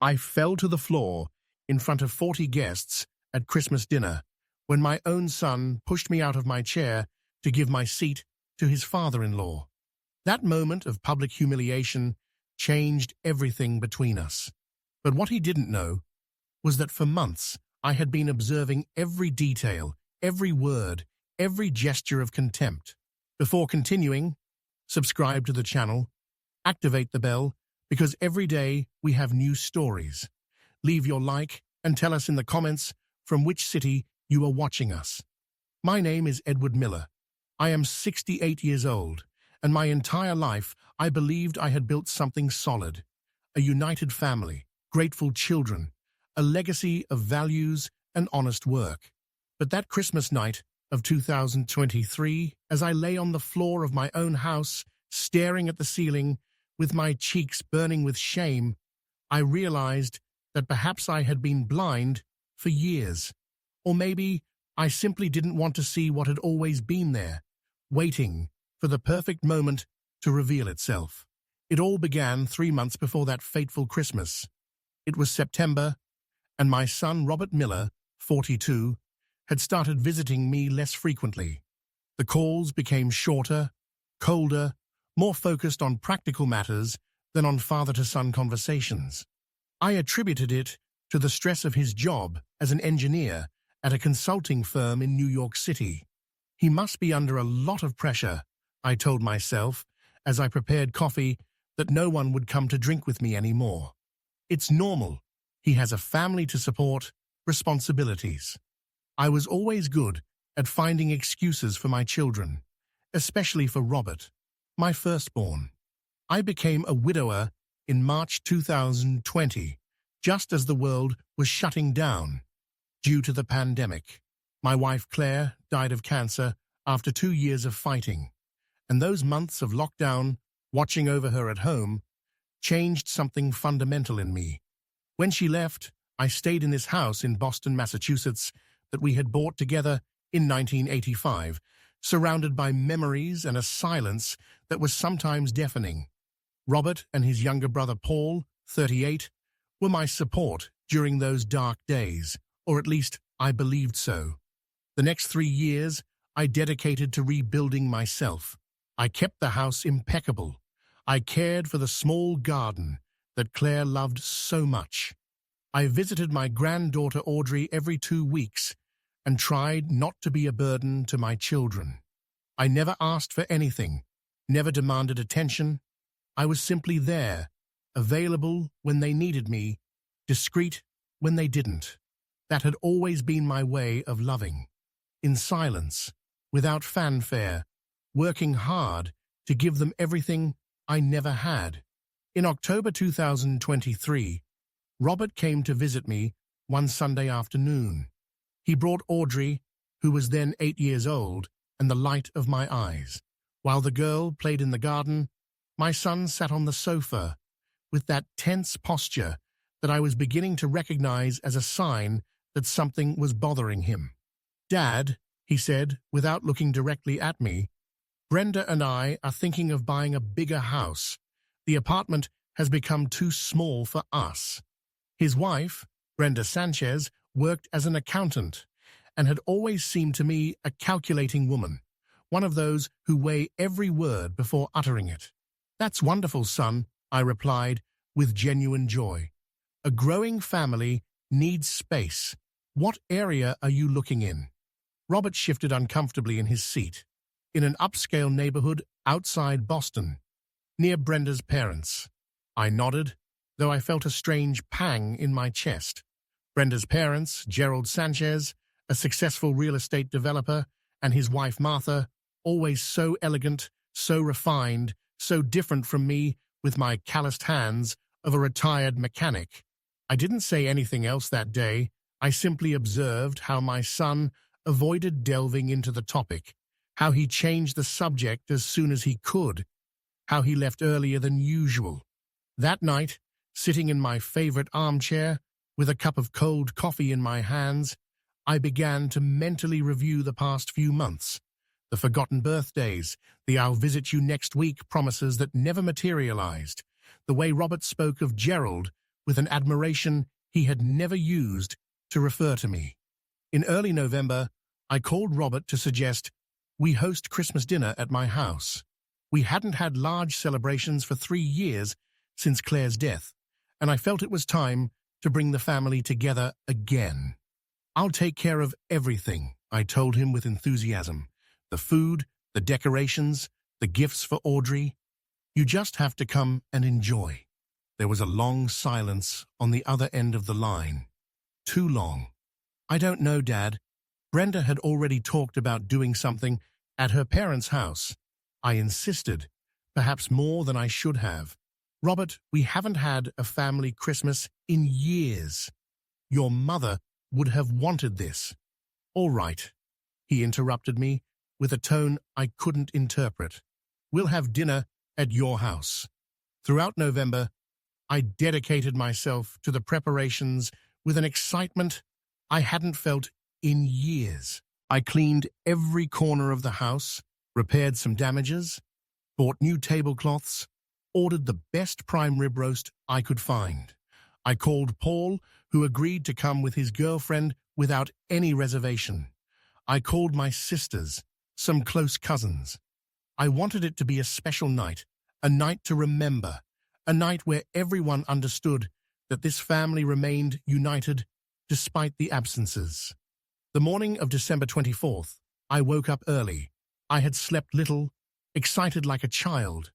I fell to the floor in front of 40 guests at Christmas dinner when my own son pushed me out of my chair to give my seat to his father-in-law. That moment of public humiliation changed everything between us. But what he didn't know was that for months I had been observing every detail, every word, every gesture of contempt. Before continuing, subscribe to the channel, activate the bell, because every day we have new stories. Leave your like and tell us in the comments from which city you are watching us. My name is Edward Miller. I am 68 years old, and my entire life I believed I had built something solid. A united family, grateful children, a legacy of values and honest work. But that Christmas night of 2023, as I lay on the floor of my own house, staring at the ceiling, with my cheeks burning with shame, I realized that perhaps I had been blind for years. Or maybe I simply didn't want to see what had always been there, waiting for the perfect moment to reveal itself. It all began 3 months before that fateful Christmas. It was September, and my son Robert Miller, 42, had started visiting me less frequently. The calls became shorter, colder, more focused on practical matters than on father-to-son conversations. I attributed it to the stress of his job as an engineer at a consulting firm in New York City. He must be under a lot of pressure, I told myself as I prepared coffee that no one would come to drink with me anymore. It's normal. He has a family to support, responsibilities. I was always good at finding excuses for my children, especially for Robert, my firstborn. I became a widower in March 2020, just as the world was shutting down due to the pandemic. My wife Claire died of cancer after 2 years of fighting, and those months of lockdown, watching over her at home, changed something fundamental in me. When she left, I stayed in this house in Boston, Massachusetts, that we had bought together in 1985, surrounded by memories and a silence that was sometimes deafening. Robert and his younger brother Paul, 38, were my support during those dark days, or at least I believed so. The next 3 years I dedicated to rebuilding myself. I kept the house impeccable. I cared for the small garden that Claire loved so much. I visited my granddaughter Audrey every 2 weeks and tried not to be a burden to my children. I never asked for anything, never demanded attention. I was simply there, available when they needed me, discreet when they didn't. That had always been my way of loving. In silence, without fanfare, working hard to give them everything I never had. In October 2023, Robert came to visit me one Sunday afternoon. He brought Audrey, who was then 8 years old, and the light of my eyes. While the girl played in the garden, my son sat on the sofa with that tense posture that I was beginning to recognize as a sign that something was bothering him. "Dad," he said, without looking directly at me, "Brenda and I are thinking of buying a bigger house. The apartment has become too small for us." His wife, Brenda Sanchez, worked as an accountant and had always seemed to me a calculating woman, one of those who weigh every word before uttering it. "That's wonderful, son," I replied with genuine joy. "A growing family needs space. What area are you looking in?" Robert shifted uncomfortably in his seat. "In an upscale neighborhood outside Boston, near Brenda's parents." I nodded, though I felt a strange pang in my chest. Brenda's parents, Gerald Sanchez, a successful real estate developer, and his wife Martha, always so elegant, so refined, so different from me with my calloused hands of a retired mechanic. I didn't say anything else that day. I simply observed how my son avoided delving into the topic, how he changed the subject as soon as he could, how he left earlier than usual. That night, sitting in my favorite armchair, with a cup of cold coffee in my hands, I began to mentally review the past few months. The forgotten birthdays, the "I'll visit you next week" promises that never materialized, the way Robert spoke of Gerald with an admiration he had never used to refer to me. In early November, I called Robert to suggest we host Christmas dinner at my house. We hadn't had large celebrations for 3 years since Claire's death, and I felt it was time to bring the family together again. "I'll take care of everything," I told him with enthusiasm. "The food, the decorations, the gifts for Audrey. You just have to come and enjoy." There was a long silence on the other end of the line. Too long. "I don't know, Dad. Brenda had already talked about doing something at her parents' house." I insisted, perhaps more than I should have. "Robert, we haven't had a family Christmas in years. Your mother would have wanted this." "All right," he interrupted me with a tone I couldn't interpret. "We'll have dinner at your house." Throughout November, I dedicated myself to the preparations with an excitement I hadn't felt in years. I cleaned every corner of the house, repaired some damages, bought new tablecloths, ordered the best prime rib roast I could find. I called Paul, who agreed to come with his girlfriend without any reservation. I called my sisters, some close cousins. I wanted it to be a special night, a night to remember, a night where everyone understood that this family remained united despite the absences. The morning of December 24th, I woke up early. I had slept little, excited like a child.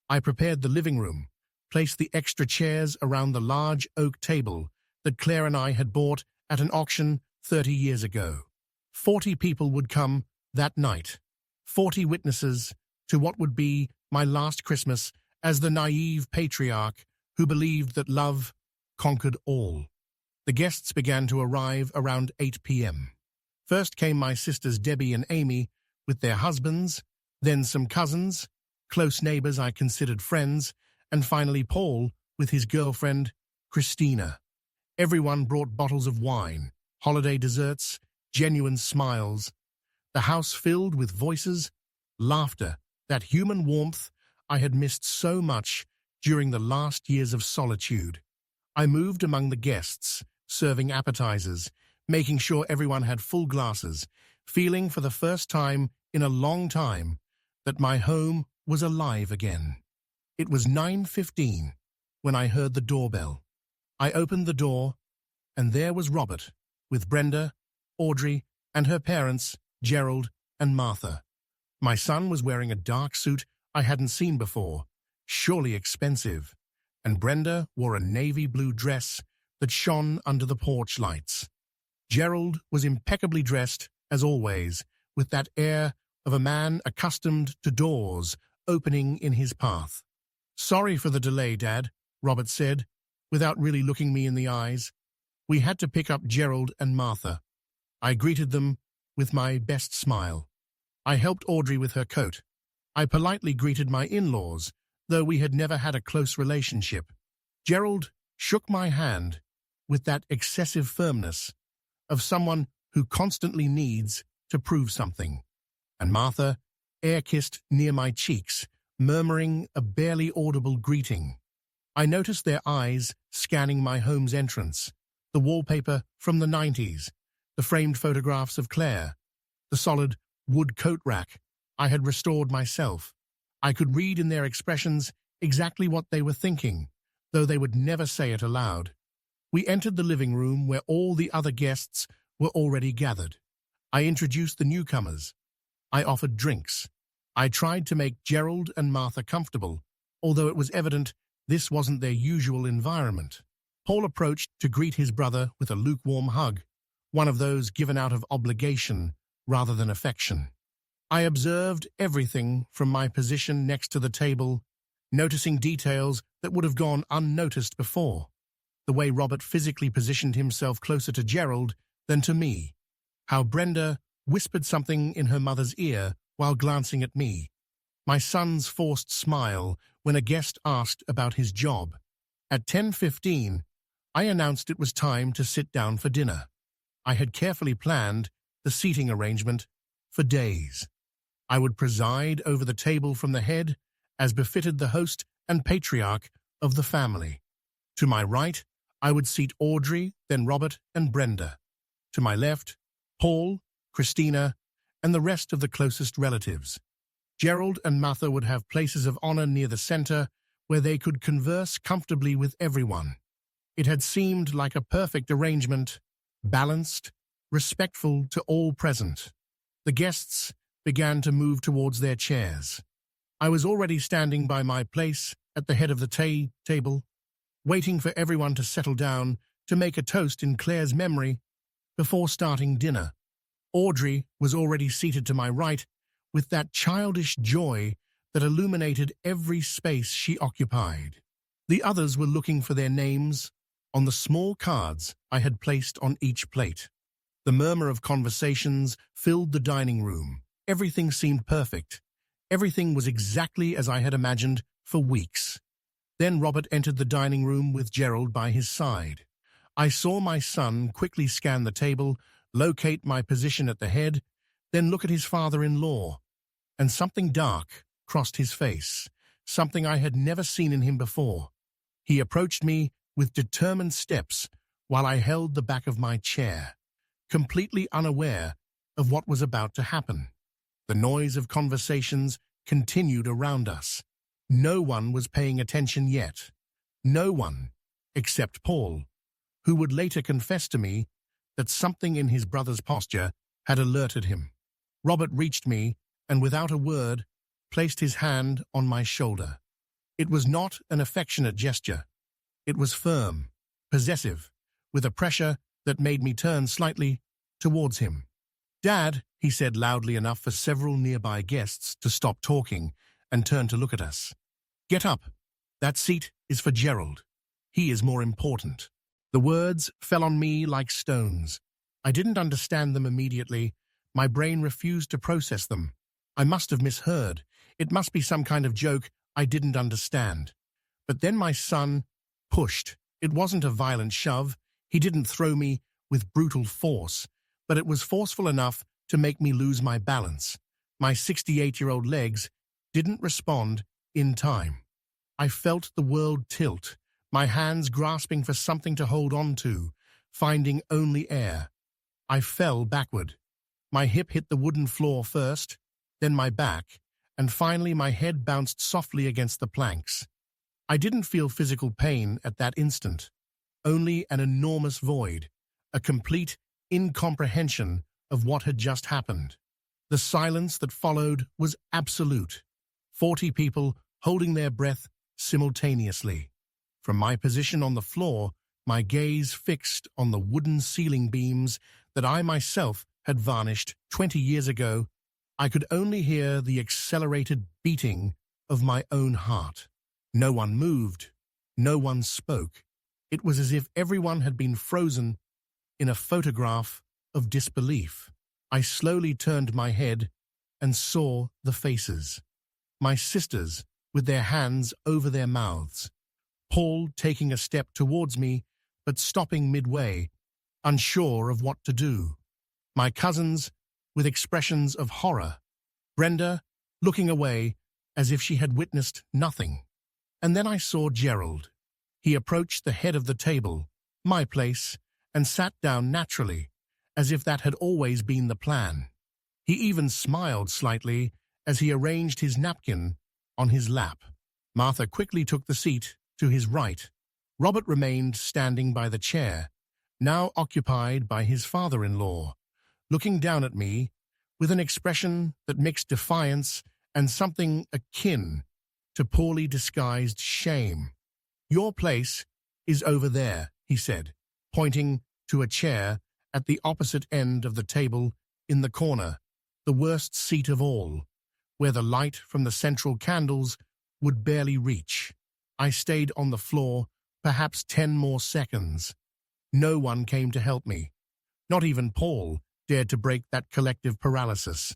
I prepared the living room, placed the extra chairs around the large oak table that Claire and I had bought at an auction 30 years ago. 40 people would come that night, 40 witnesses to what would be my last Christmas as the naive patriarch who believed that love conquered all. The guests began to arrive around 8 p.m. First came my sisters Debbie and Amy with their husbands, then some cousins, close neighbors I considered friends, and finally Paul with his girlfriend, Christina. Everyone brought bottles of wine, holiday desserts, genuine smiles. The house filled with voices, laughter, that human warmth I had missed so much during the last years of solitude. I moved among the guests, serving appetizers, making sure everyone had full glasses, feeling for the first time in a long time that my home was alive again. It was 9:15 when I heard the doorbell. I opened the door, and there was Robert, with Brenda, Audrey, and her parents, Gerald and Martha. My son was wearing a dark suit I hadn't seen before, surely expensive, and Brenda wore a navy blue dress that shone under the porch lights. Gerald was impeccably dressed, as always, with that air of a man accustomed to doors opening in his path. "Sorry for the delay, Dad," Robert said, without really looking me in the eyes. "We had to pick up Gerald and Martha." I greeted them with my best smile. I helped Audrey with her coat. I politely greeted my in-laws, though we had never had a close relationship. Gerald shook my hand with that excessive firmness of someone who constantly needs to prove something. And Martha air-kissed near my cheeks, murmuring a barely audible greeting. I noticed their eyes scanning my home's entrance, the wallpaper from the 90s, the framed photographs of Claire, the solid wood coat rack I had restored myself. I could read in their expressions exactly what they were thinking, though they would never say it aloud. We entered the living room where all the other guests were already gathered. I introduced the newcomers. I offered drinks. I tried to make Gerald and Martha comfortable, although it was evident this wasn't their usual environment. Paul approached to greet his brother with a lukewarm hug, one of those given out of obligation rather than affection. I observed everything from my position next to the table, noticing details that would have gone unnoticed before. The way Robert physically positioned himself closer to Gerald than to me. How Brenda whispered something in her mother's ear while glancing at me. My son's forced smile when a guest asked about his job. At 10:15, I announced it was time to sit down for dinner. I had carefully planned the seating arrangement for days. I would preside over the table from the head, as befitted the host and patriarch of the family. To my right, I would seat Audrey, then Robert and Brenda. To my left, Paul, Christina, and the rest of the closest relatives. Gerald and Martha would have places of honor near the center where they could converse comfortably with everyone. It had seemed like a perfect arrangement, balanced, respectful to all present. The guests began to move towards their chairs. I was already standing by my place at the head of the table, waiting for everyone to settle down to make a toast in Claire's memory before starting dinner. Audrey was already seated to my right with that childish joy that illuminated every space she occupied. The others were looking for their names on the small cards I had placed on each plate. The murmur of conversations filled the dining room. Everything seemed perfect. Everything was exactly as I had imagined for weeks. Then Robert entered the dining room with Gerald by his side. I saw my son quickly scan the table, locate my position at the head, then look at his father-in-law. And something dark crossed his face, something I had never seen in him before. He approached me with determined steps while I held the back of my chair, completely unaware of what was about to happen. The noise of conversations continued around us. No one was paying attention yet. No one, except Paul, who would later confess to me that something in his brother's posture had alerted him. Robert reached me and, without a word, placed his hand on my shoulder. It was not an affectionate gesture. It was firm, possessive, with a pressure that made me turn slightly towards him. "Dad," he said loudly enough for several nearby guests to stop talking and turn to look at us. "Get up. That seat is for Gerald. He is more important." The words fell on me like stones. I didn't understand them immediately. My brain refused to process them. I must have misheard. It must be some kind of joke I didn't understand. But then my son pushed. It wasn't a violent shove. He didn't throw me with brutal force, but it was forceful enough to make me lose my balance. My 68-year-old legs didn't respond in time. I felt the world tilt, my hands grasping for something to hold on to, finding only air. I fell backward. My hip hit the wooden floor first, then my back, and finally my head bounced softly against the planks. I didn't feel physical pain at that instant, only an enormous void, a complete incomprehension of what had just happened. The silence that followed was absolute. 40 people holding their breath simultaneously. From my position on the floor, my gaze fixed on the wooden ceiling beams that I myself had varnished 20 years ago, I could only hear the accelerated beating of my own heart. No one moved. No one spoke. It was as if everyone had been frozen in a photograph of disbelief. I slowly turned my head and saw the faces. My sisters, with their hands over their mouths. Paul taking a step towards me, but stopping midway, unsure of what to do. My cousins, with expressions of horror. Brenda, looking away as if she had witnessed nothing. And then I saw Gerald. He approached the head of the table, my place, and sat down naturally, as if that had always been the plan. He even smiled slightly as he arranged his napkin on his lap. Martha quickly took the seat to his right. Robert remained standing by the chair, now occupied by his father-in-law, looking down at me with an expression that mixed defiance and something akin to poorly disguised shame. "Your place is over there," he said, pointing to a chair at the opposite end of the table in the corner, the worst seat of all, where the light from the central candles would barely reach. I stayed on the floor perhaps 10 more seconds. No one came to help me. Not even Paul dared to break that collective paralysis.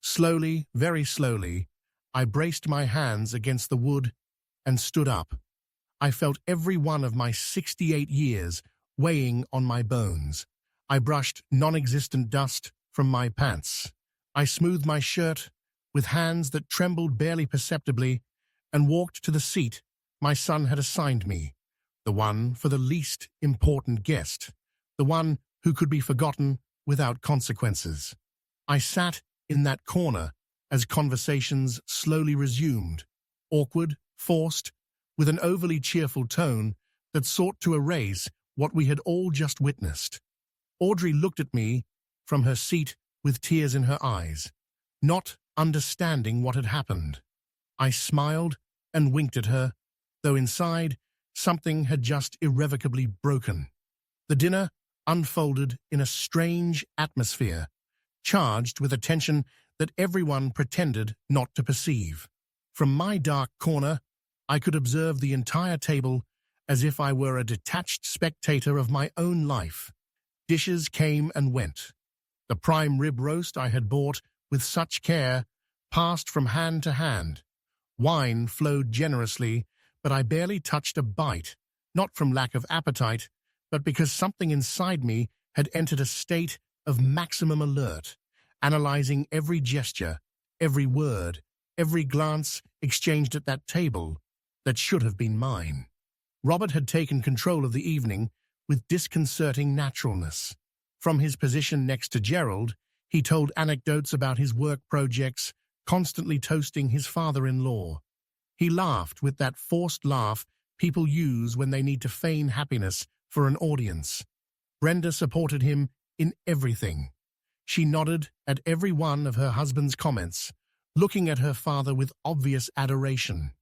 Slowly, very slowly, I braced my hands against the wood and stood up. I felt every one of my 68 years weighing on my bones. I brushed non-existent dust from my pants. I smoothed my shirt with hands that trembled barely perceptibly and walked to the seat my son had assigned me, the one for the least important guest, the one who could be forgotten without consequences. I sat in that corner as conversations slowly resumed, awkward, forced, with an overly cheerful tone that sought to erase what we had all just witnessed. Audrey looked at me from her seat with tears in her eyes, not understanding what had happened. I smiled and winked at her, though inside something had just irrevocably broken. The dinner unfolded in a strange atmosphere, charged with a tension that everyone pretended not to perceive. From my dark corner, I could observe the entire table as if I were a detached spectator of my own life. Dishes came and went. The prime rib roast I had bought with such care passed from hand to hand. Wine flowed generously, but I barely touched a bite, not from lack of appetite, but because something inside me had entered a state of maximum alert, analyzing every gesture, every word, every glance exchanged at that table that should have been mine. Robert had taken control of the evening with disconcerting naturalness. From his position next to Gerald, he told anecdotes about his work projects, constantly toasting his father-in-law. He laughed with that forced laugh people use when they need to feign happiness for an audience. Brenda supported him in everything. She nodded at every one of her husband's comments, looking at her father with obvious adoration.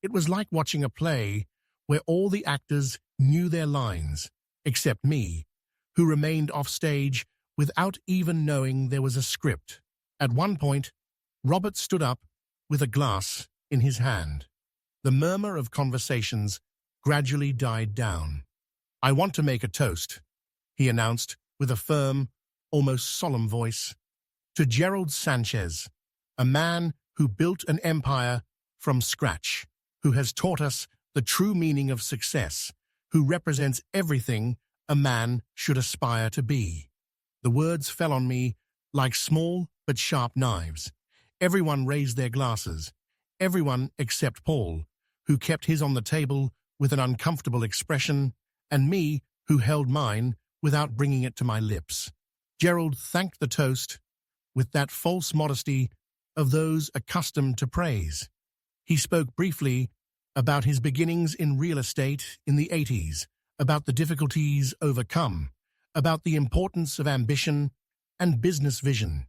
It was like watching a play where all the actors knew their lines, except me, who remained offstage without even knowing there was a script. At one point, Robert stood up with a glass in his hand. The murmur of conversations gradually died down. "I want to make a toast," he announced with a firm, almost solemn voice, "to Gerald Sanchez, a man who built an empire from scratch, who has taught us the true meaning of success, who represents everything a man should aspire to be." The words fell on me like small but sharp knives. Everyone raised their glasses, everyone except Paul, who kept his on the table with an uncomfortable expression, and me, who held mine without bringing it to my lips. Gerald thanked the toast with that false modesty of those accustomed to praise. He spoke briefly about his beginnings in real estate in the 80s, about the difficulties overcome, about the importance of ambition and business vision.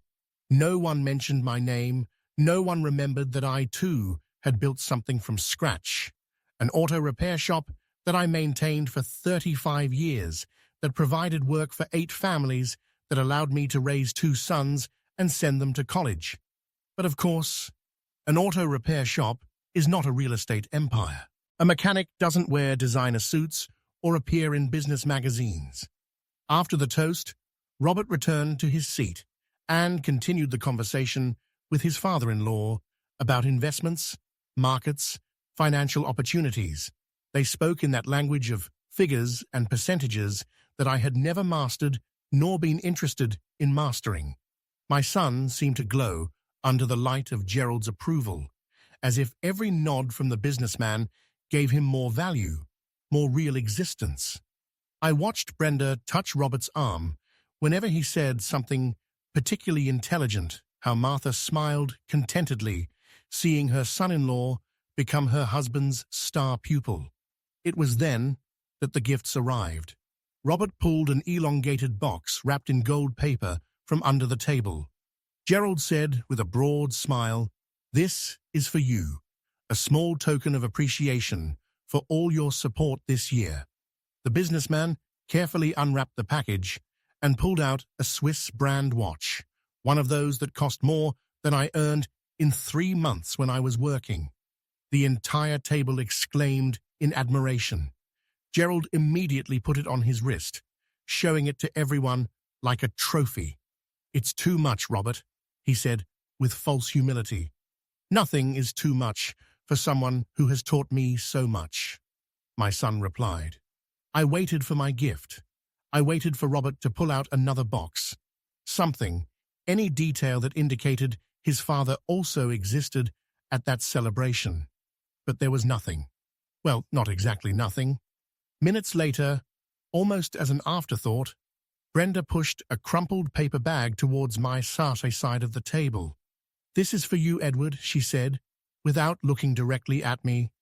No one mentioned my name, no one remembered that I too had built something from scratch, an auto repair shop that I maintained for 35 years, that provided work for 8 families, that allowed me to raise 2 sons and send them to college. But of course, an auto repair shop is not a real estate empire. A mechanic doesn't wear designer suits or appear in business magazines. After the toast, Robert returned to his seat and continued the conversation with his father-in-law about investments, markets, financial opportunities. They spoke in that language of figures and percentages that I had never mastered nor been interested in mastering. My son seemed to glow under the light of Gerald's approval, as if every nod from the businessman gave him more value, more real existence. I watched Brenda touch Robert's arm whenever he said something particularly intelligent, how Martha smiled contentedly, seeing her son-in-law become her husband's star pupil. It was then that the gifts arrived. Robert pulled an elongated box wrapped in gold paper from under the table. Gerald said with a broad smile, "This is for you, a small token of appreciation for all your support this year." The businessman carefully unwrapped the package and pulled out a Swiss brand watch, one of those that cost more than I earned in 3 months when I was working. The entire table exclaimed in admiration. Gerald immediately put it on his wrist, showing it to everyone like a trophy. "It's too much, Robert," he said with false humility. "Nothing is too much for someone who has taught me so much," my son replied. I waited for my gift. I waited for Robert to pull out another box. Something, any detail that indicated his father also existed at that celebration. But there was nothing. Well, not exactly nothing. Minutes later, almost as an afterthought, Brenda pushed a crumpled paper bag towards my satay side of the table. "This is for you, Edward," she said, without looking directly at me.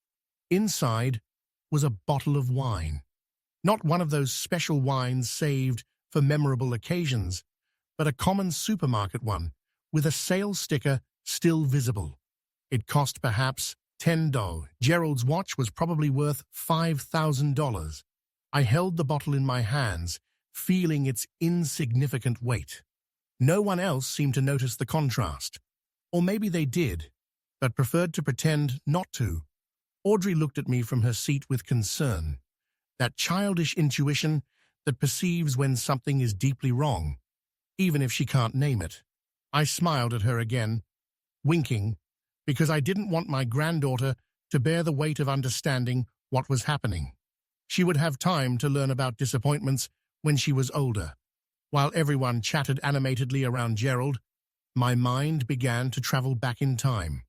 Inside was a bottle of wine. Not one of those special wines saved for memorable occasions, but a common supermarket one, with a sales sticker still visible. It cost perhaps $10. Gerald's watch was probably worth $5,000. I held the bottle in my hands, feeling its insignificant weight. No one else seemed to notice the contrast. Or maybe they did, but preferred to pretend not to. Audrey looked at me from her seat with concern. That childish intuition that perceives when something is deeply wrong, even if she can't name it. I smiled at her again, winking, because I didn't want my granddaughter to bear the weight of understanding what was happening. She would have time to learn about disappointments when she was older. While everyone chatted animatedly around Gerald, my mind began to travel back in time.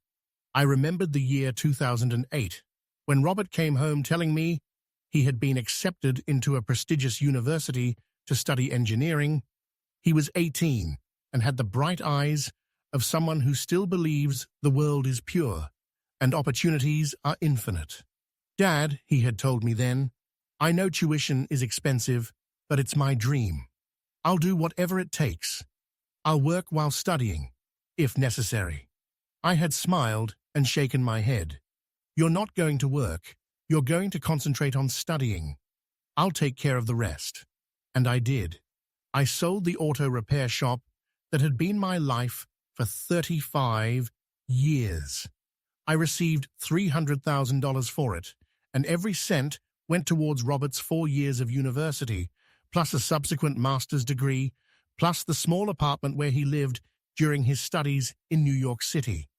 I remembered the year 2008, when Robert came home telling me he had been accepted into a prestigious university to study engineering. He was 18 and had the bright eyes of someone who still believes the world is pure and opportunities are infinite. "Dad," he had told me then, "I know tuition is expensive, but it's my dream. I'll do whatever it takes. I'll work while studying, if necessary." I had smiled and shaken my head. "You're not going to work. You're going to concentrate on studying. I'll take care of the rest." And I did. I sold the auto repair shop that had been my life for 35 years. I received $300,000 for it, and every cent went towards Robert's 4 years of university, plus a subsequent master's degree, plus the small apartment where he lived during his studies in New York City.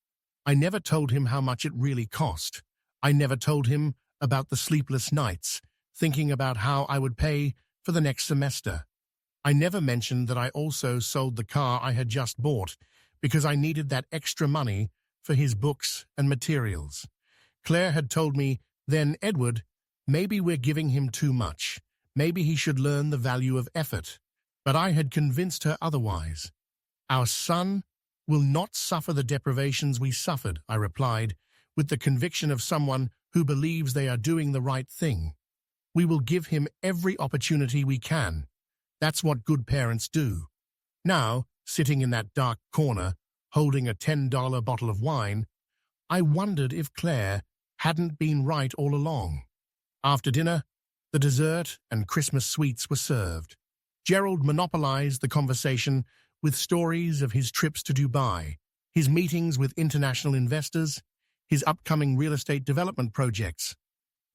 I never told him how much it really cost. I never told him about the sleepless nights, thinking about how I would pay for the next semester. I never mentioned that I also sold the car I had just bought because I needed that extra money for his books and materials. Claire had told me, "Then, Edward, maybe we're giving him too much. Maybe he should learn the value of effort." But I had convinced her otherwise. "Our son will not suffer the deprivations we suffered," I replied, with the conviction of someone who believes they are doing the right thing. "We will give him every opportunity we can. That's what good parents do." Now, sitting in that dark corner, holding a $10 bottle of wine, I wondered if Claire hadn't been right all along. After dinner, the dessert and Christmas sweets were served. Gerald monopolized the conversation with stories of his trips to Dubai, his meetings with international investors, his upcoming real estate development projects.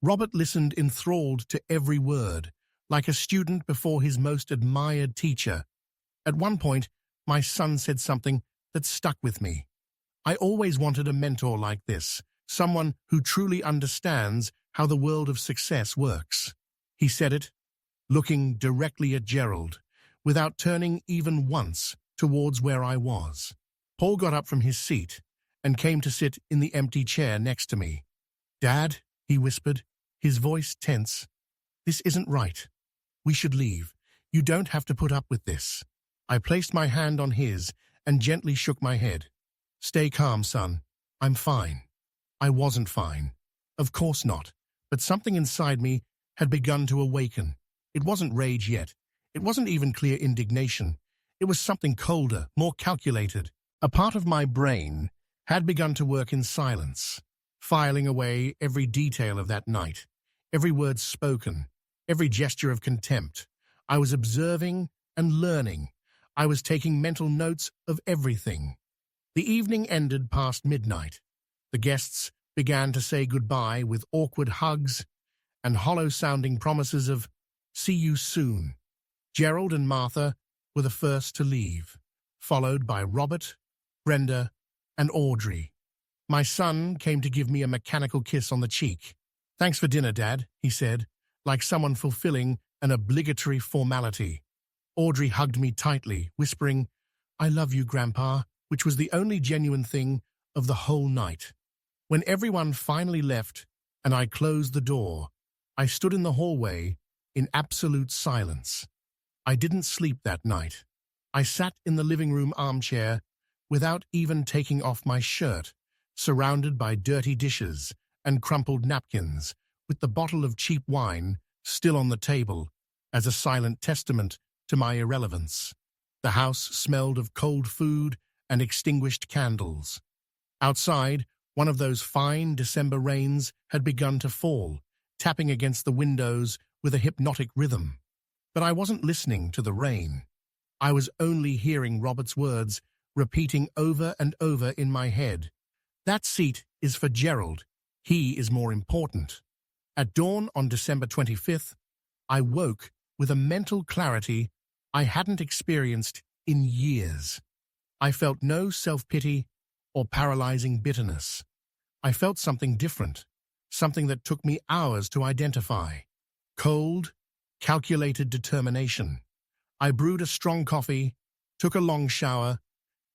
Robert listened enthralled to every word, like a student before his most admired teacher. At one point, my son said something that stuck with me. "I always wanted a mentor like this, someone who truly understands how the world of success works." He said it, looking directly at Gerald, without turning even once towards where I was. Paul got up from his seat and came to sit in the empty chair next to me. "Dad," he whispered, his voice tense, "this isn't right. We should leave. You don't have to put up with this." I placed my hand on his and gently shook my head. "Stay calm, son. I'm fine." I wasn't fine. Of course not. But something inside me had begun to awaken. It wasn't rage yet. It wasn't even clear indignation. It was something colder, more calculated. A part of my brain had begun to work in silence, filing away every detail of that night, every word spoken, every gesture of contempt. I was observing and learning. I was taking mental notes of everything. The evening ended past midnight. The guests began to say goodbye with awkward hugs and hollow-sounding promises of "see you soon." Gerald and Martha were the first to leave, followed by Robert, Brenda, and Audrey. My son came to give me a mechanical kiss on the cheek. "Thanks for dinner, Dad," he said, like someone fulfilling an obligatory formality. Audrey hugged me tightly, whispering, "I love you, Grandpa," which was the only genuine thing of the whole night. When everyone finally left and I closed the door, I stood in the hallway in absolute silence. I didn't sleep that night. I sat in the living room armchair without even taking off my shirt, surrounded by dirty dishes and crumpled napkins, with the bottle of cheap wine still on the table as a silent testament to my irrelevance. The house smelled of cold food and extinguished candles. Outside, one of those fine December rains had begun to fall, tapping against the windows with a hypnotic rhythm. But I wasn't listening to the rain. I was only hearing Robert's words repeating over and over in my head. That seat is for Gerald. He is more important. At dawn on December 25th, I woke with a mental clarity I hadn't experienced in years. I felt no self-pity or paralyzing bitterness. I felt something different, something that took me hours to identify. Cold, calculated determination. I brewed a strong coffee, took a long shower,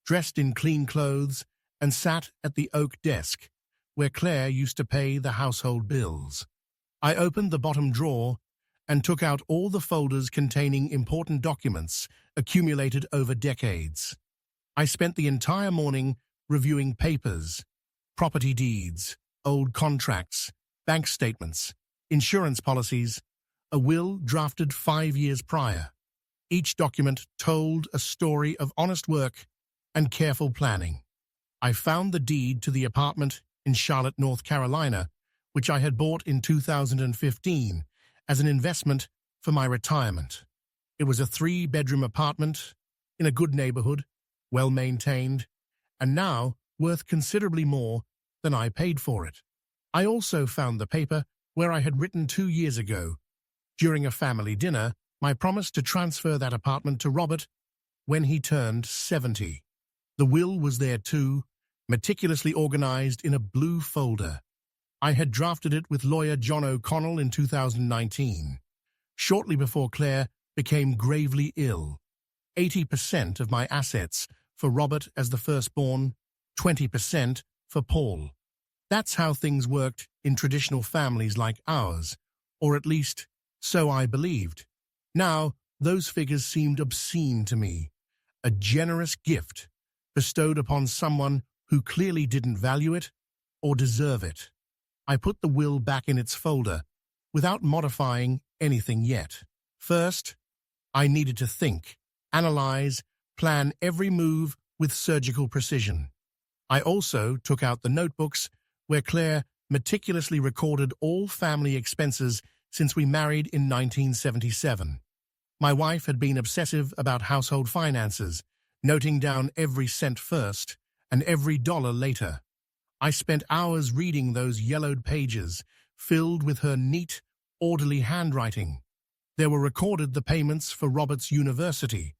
dressed in clean clothes, and sat at the oak desk, where Claire used to pay the household bills. I opened the bottom drawer and took out all the folders containing important documents accumulated over decades. I spent the entire morning reviewing papers, property deeds, old contracts, bank statements, insurance policies, a will drafted 5 years prior. Each document told a story of honest work and careful planning. I found the deed to the apartment in Charlotte, North Carolina, which I had bought in 2015 as an investment for my retirement. It was a 3-bedroom apartment in a good neighborhood, well-maintained, and now worth considerably more than I paid for it. I also found the paper where I had written 2 years ago, during a family dinner, my promise to transfer that apartment to Robert when he turned 70. The will was there too, meticulously organized in a blue folder. I had drafted it with lawyer John O'Connell in 2019, shortly before Claire became gravely ill. 80% of my assets for Robert as the firstborn, 20% for Paul. That's how things worked in traditional families like ours, or at least so I believed. Now, those figures seemed obscene to me, a generous gift bestowed upon someone who clearly didn't value it or deserve it. I put the will back in its folder without modifying anything yet. First, I needed to think, analyze, plan every move with surgical precision. I also took out the notebooks where Claire meticulously recorded all family expenses since we married in 1977. My wife had been obsessive about household finances, noting down every cent first and every dollar later. I spent hours reading those yellowed pages, filled with her neat, orderly handwriting. There were recorded the payments for Robert's university,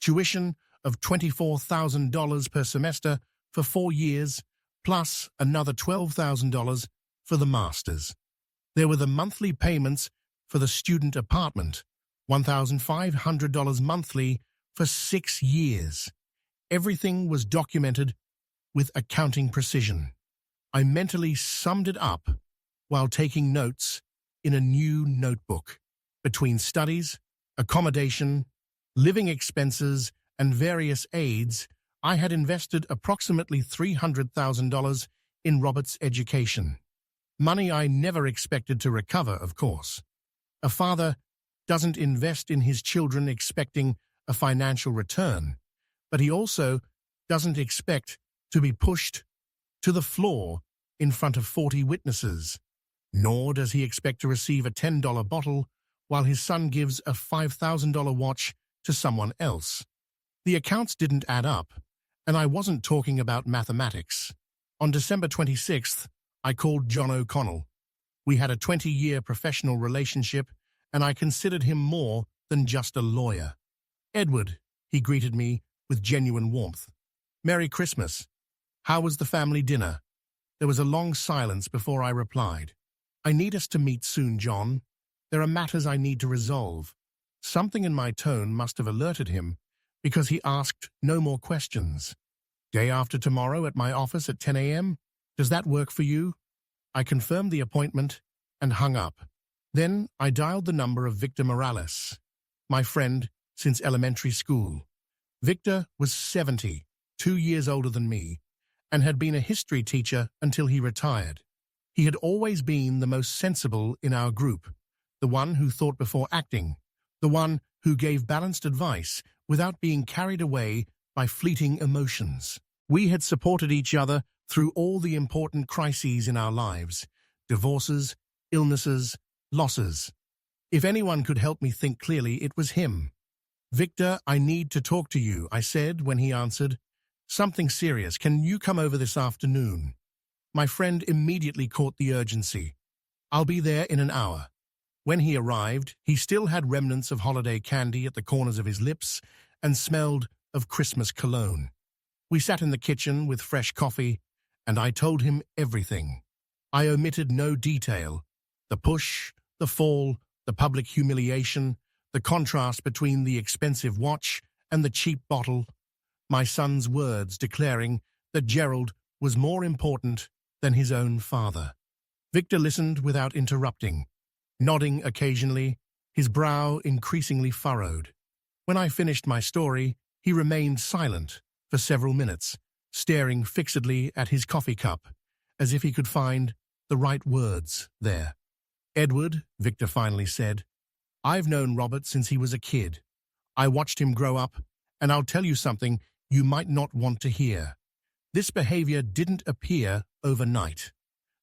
tuition of $24,000 per semester for 4 years, plus another $12,000 for the master's. There were the monthly payments for the student apartment, $1,500 monthly for 6 years. Everything was documented with accounting precision. I mentally summed it up while taking notes in a new notebook. Between studies, accommodation, living expenses, and various aids, I had invested approximately $300,000 in Robert's education. Money I never expected to recover, of course. A father doesn't invest in his children expecting a financial return, but he also doesn't expect to be pushed to the floor in front of 40 witnesses. Nor does he expect to receive a $10 bottle while his son gives a $5,000 watch to someone else. The accounts didn't add up, and I wasn't talking about mathematics. On December 26th, I called John O'Connell. We had a 20-year professional relationship, and I considered him more than just a lawyer. "Edward," he greeted me with genuine warmth. "Merry Christmas. How was the family dinner?" There was a long silence before I replied. "I need us to meet soon, John. There are matters I need to resolve." Something in my tone must have alerted him, because he asked no more questions. "Day after tomorrow at my office at 10 a.m.? Does that work for you?" I confirmed the appointment and hung up. Then I dialed the number of Victor Morales, my friend since elementary school. Victor was 70, 2 years older than me, and had been a history teacher until he retired. He had always been the most sensible in our group, the one who thought before acting, the one who gave balanced advice without being carried away by fleeting emotions. We had supported each other through all the important crises in our lives: divorces, illnesses, losses. If anyone could help me think clearly, it was him. "Victor, I need to talk to you," I said when he answered. "Something serious. Can you come over this afternoon?" My friend immediately caught the urgency. "I'll be there in an hour." When he arrived, he still had remnants of holiday candy at the corners of his lips and smelled of Christmas cologne. We sat in the kitchen with fresh coffee, and I told him everything. I omitted no detail: the push, the fall, the public humiliation, the contrast between the expensive watch and the cheap bottle, my son's words declaring that Gerald was more important than his own father. Victor listened without interrupting, nodding occasionally, his brow increasingly furrowed. When I finished my story, he remained silent for several minutes, staring fixedly at his coffee cup, as if he could find the right words there. "Edward," Victor finally said, "I've known Robert since he was a kid. I watched him grow up, and I'll tell you something you might not want to hear. This behavior didn't appear overnight.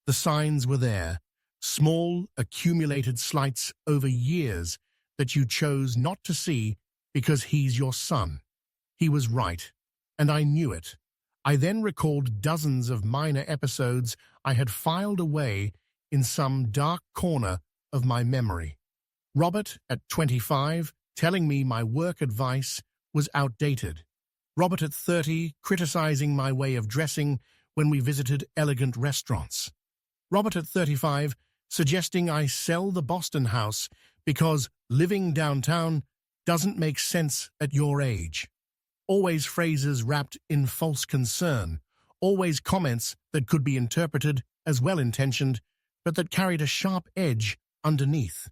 The signs were there, small, accumulated slights over years that you chose not to see because he's your son." He was right, and I knew it. I then recalled dozens of minor episodes I had filed away in some dark corner of my memory. Robert, at 25, telling me my work advice was outdated. Robert at 30, criticizing my way of dressing when we visited elegant restaurants. Robert at 35, suggesting I sell the Boston house because living downtown doesn't make sense at your age. Always phrases wrapped in false concern, always comments that could be interpreted as well-intentioned, but that carried a sharp edge underneath.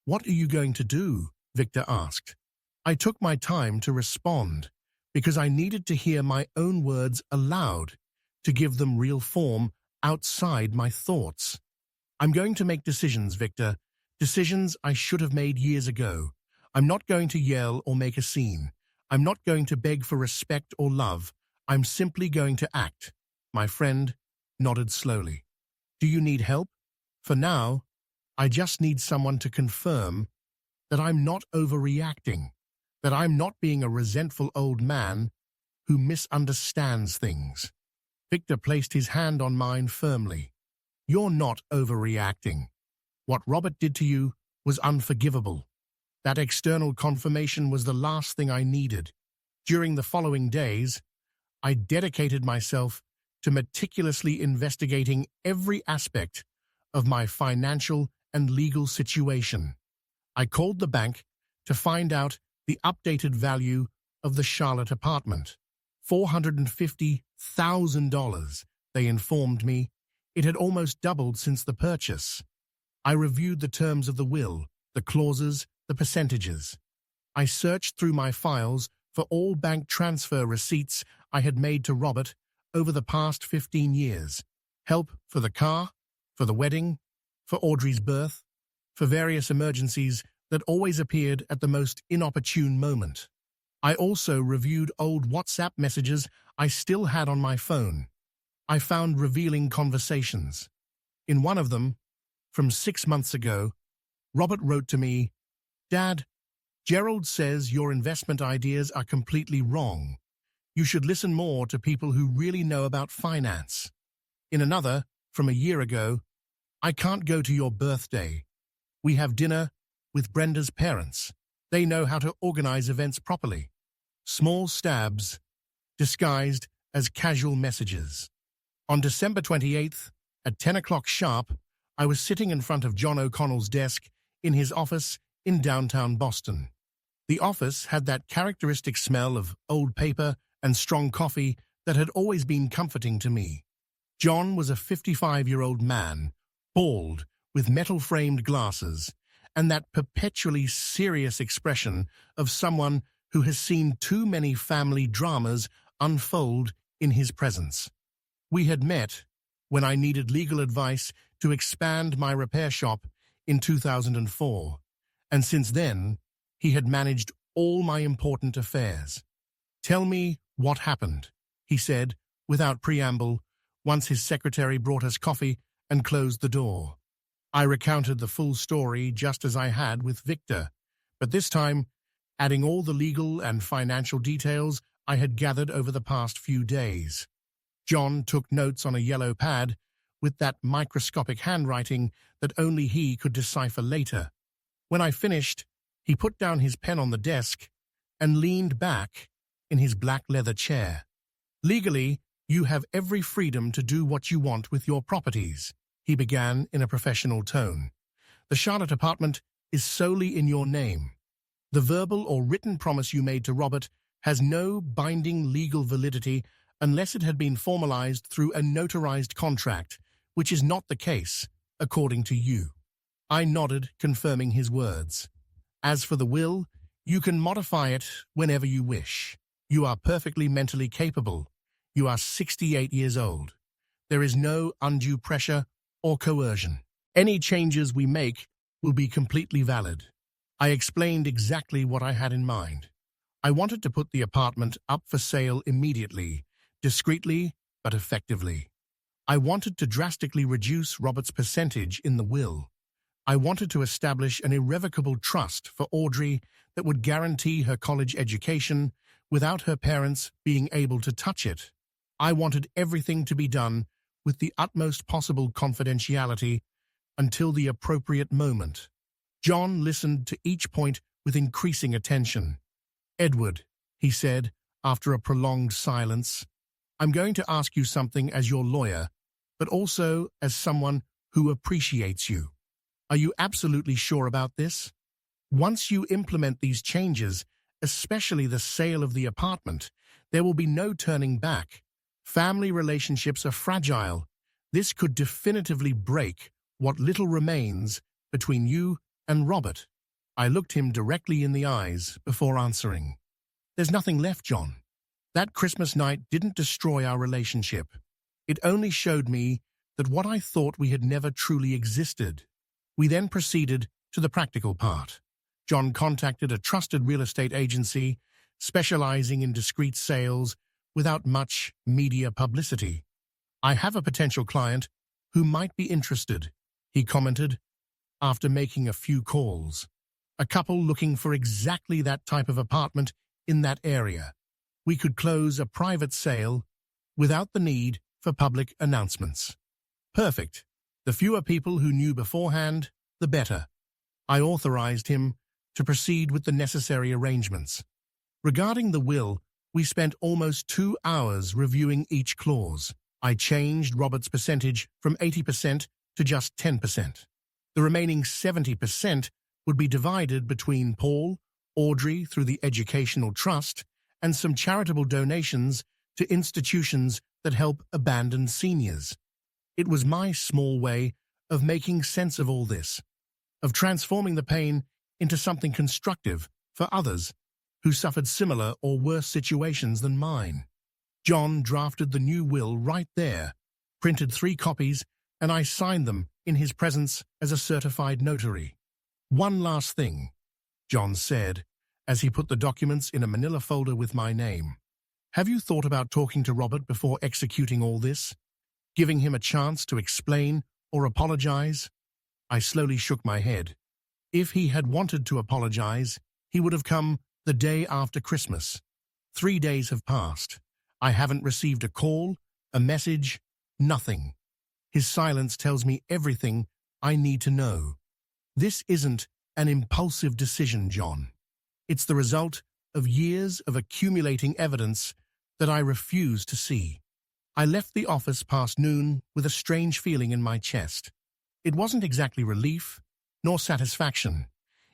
"What are you going to do?" Victor asked. I took my time to respond, because I needed to hear my own words aloud, to give them real form outside my thoughts. "I'm going to make decisions, Victor, decisions I should have made years ago. I'm not going to yell or make a scene. I'm not going to beg for respect or love. I'm simply going to act." My friend nodded slowly. "Do you need help?" "For now, I just need someone to confirm that I'm not overreacting, that I'm not being a resentful old man who misunderstands things." Victor placed his hand on mine firmly. "You're not overreacting. What Robert did to you was unforgivable. That external confirmation was the last thing I needed. During the following days, I dedicated myself to meticulously investigating every aspect of my financial and legal situation. I called the bank to find out the updated value of the Charlotte apartment. $450,000, they informed me. It had almost doubled since the purchase. I reviewed the terms of the will, the clauses, the percentages. I searched through my files for all bank transfer receipts I had made to Robert over the past 15 years. Help for the car, for the wedding, for Audrey's birth, for various emergencies that always appeared at the most inopportune moment. I also reviewed old WhatsApp messages I still had on my phone. I found revealing conversations. In one of them, from 6 months ago, Robert wrote to me, "Dad, Gerald says your investment ideas are completely wrong. You should listen more to people who really know about finance." In another, from a year ago, "I can't go to your birthday. We have dinner with Brenda's parents. They know how to organize events properly." Small stabs, disguised as casual messages. On December 28th, at 10 o'clock sharp, I was sitting in front of John O'Connell's desk in his office in downtown Boston. The office had that characteristic smell of old paper and strong coffee that had always been comforting to me. John was a 55-year-old man, bald, with metal-framed glasses, and that perpetually serious expression of someone who has seen too many family dramas unfold in his presence. We had met when I needed legal advice to expand my repair shop in 2004, and since then, he had managed all my important affairs. "Tell me what happened," he said, without preamble, once his secretary brought us coffee and closed the door. I recounted the full story just as I had with Victor, but this time adding all the legal and financial details I had gathered over the past few days. John took notes on a yellow pad with that microscopic handwriting that only he could decipher later. When I finished, he put down his pen on the desk and leaned back in his black leather chair. "Legally, you have every freedom to do what you want with your properties," he began in a professional tone. "The Charlotte apartment is solely in your name. The verbal or written promise you made to Robert has no binding legal validity unless it had been formalized through a notarized contract, which is not the case, according to you." I nodded, confirming his words. "As for the will, you can modify it whenever you wish. You are perfectly mentally capable. You are 68 years old. There is no undue pressure or coercion. Any changes we make will be completely valid." I explained exactly what I had in mind. I wanted to put the apartment up for sale immediately, discreetly but effectively. I wanted to drastically reduce Robert's percentage in the will. I wanted to establish an irrevocable trust for Audrey that would guarantee her college education without her parents being able to touch it. I wanted everything to be done with the utmost possible confidentiality until the appropriate moment. John listened to each point with increasing attention. "Edward," he said, after a prolonged silence, "I'm going to ask you something as your lawyer, but also as someone who appreciates you. Are you absolutely sure about this? Once you implement these changes, especially the sale of the apartment, there will be no turning back. Family relationships are fragile. This could definitively break what little remains between you and Robert." I looked him directly in the eyes before answering. "There's nothing left, John. That Christmas night didn't destroy our relationship. It only showed me that what I thought we had never truly existed." We then proceeded to the practical part. John contacted a trusted real estate agency specializing in discreet sales without much media publicity. "I have a potential client who might be interested," he commented, after making a few calls. "A couple looking for exactly that type of apartment in that area. We could close a private sale without the need for public announcements." Perfect. The fewer people who knew beforehand, the better. I authorized him to proceed with the necessary arrangements. Regarding the will, we spent almost 2 hours reviewing each clause. I changed Robert's percentage from 80% to just 10%. The remaining 70% would be divided between Paul, Audrey through the Educational Trust, and some charitable donations to institutions that help abandoned seniors. It was my small way of making sense of all this, of transforming the pain into something constructive for others who suffered similar or worse situations than mine. John drafted the new will right there, printed 3 copies, and I signed them in his presence as a certified notary. "One last thing," John said, as he put the documents in a manila folder with my name. "Have you thought about talking to Robert before executing all this? Giving him a chance to explain or apologize?" I slowly shook my head. If he had wanted to apologize, he would have come the day after Christmas. 3 days have passed. I haven't received a call, a message, nothing. His silence tells me everything I need to know. This isn't an impulsive decision, John. It's the result of years of accumulating evidence that I refuse to see. I left the office past noon with a strange feeling in my chest. It wasn't exactly relief, nor satisfaction.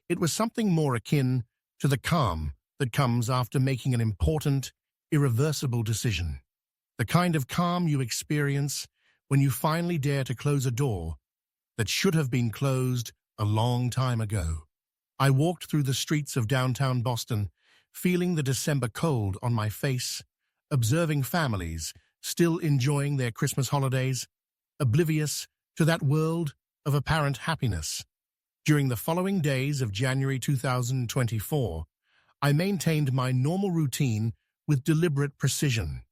It was something more akin to the calm that comes after making an important, irreversible decision. The kind of calm you experience when you finally dare to close a door that should have been closed a long time ago. I walked through the streets of downtown Boston, feeling the December cold on my face, observing families still enjoying their Christmas holidays, oblivious to that world of apparent happiness. During the following days of January 2024, I maintained my normal routine with deliberate precision.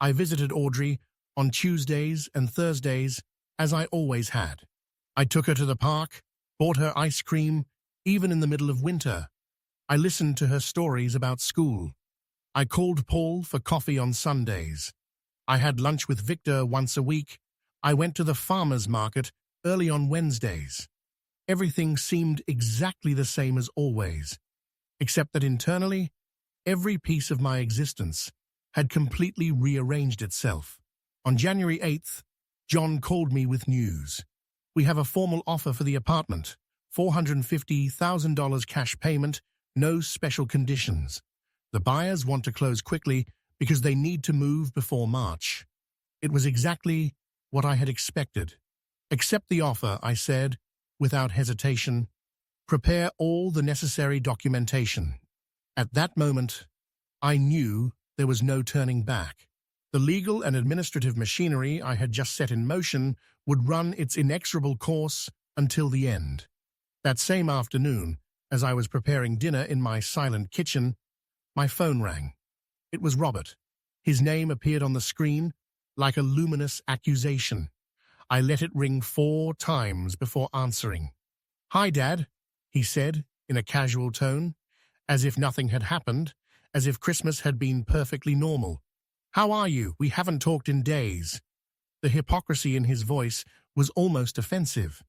I visited Audrey on Tuesdays and Thursdays, as I always had. I took her to the park, bought her ice cream, even in the middle of winter. I listened to her stories about school. I called Paul for coffee on Sundays. I had lunch with Victor once a week. I went to the farmer's market early on Wednesdays. Everything seemed exactly the same as always, except that internally, every piece of my existence had completely rearranged itself. On January 8th, John called me with news. We have a formal offer for the apartment, $450,000 cash payment, no special conditions. The buyers want to close quickly because they need to move before March. It was exactly what I had expected. Accept the offer, I said, without hesitation. Prepare all the necessary documentation. At that moment, I knew there was no turning back. The legal and administrative machinery I had just set in motion would run its inexorable course until the end. That same afternoon, as I was preparing dinner in my silent kitchen, my phone rang. It was Robert. His name appeared on the screen like a luminous accusation. I let it ring 4 times before answering. "Hi, Dad," he said in a casual tone, as if nothing had happened, as if Christmas had been perfectly normal. "How are you? We haven't talked in days." The hypocrisy in his voice was almost offensive.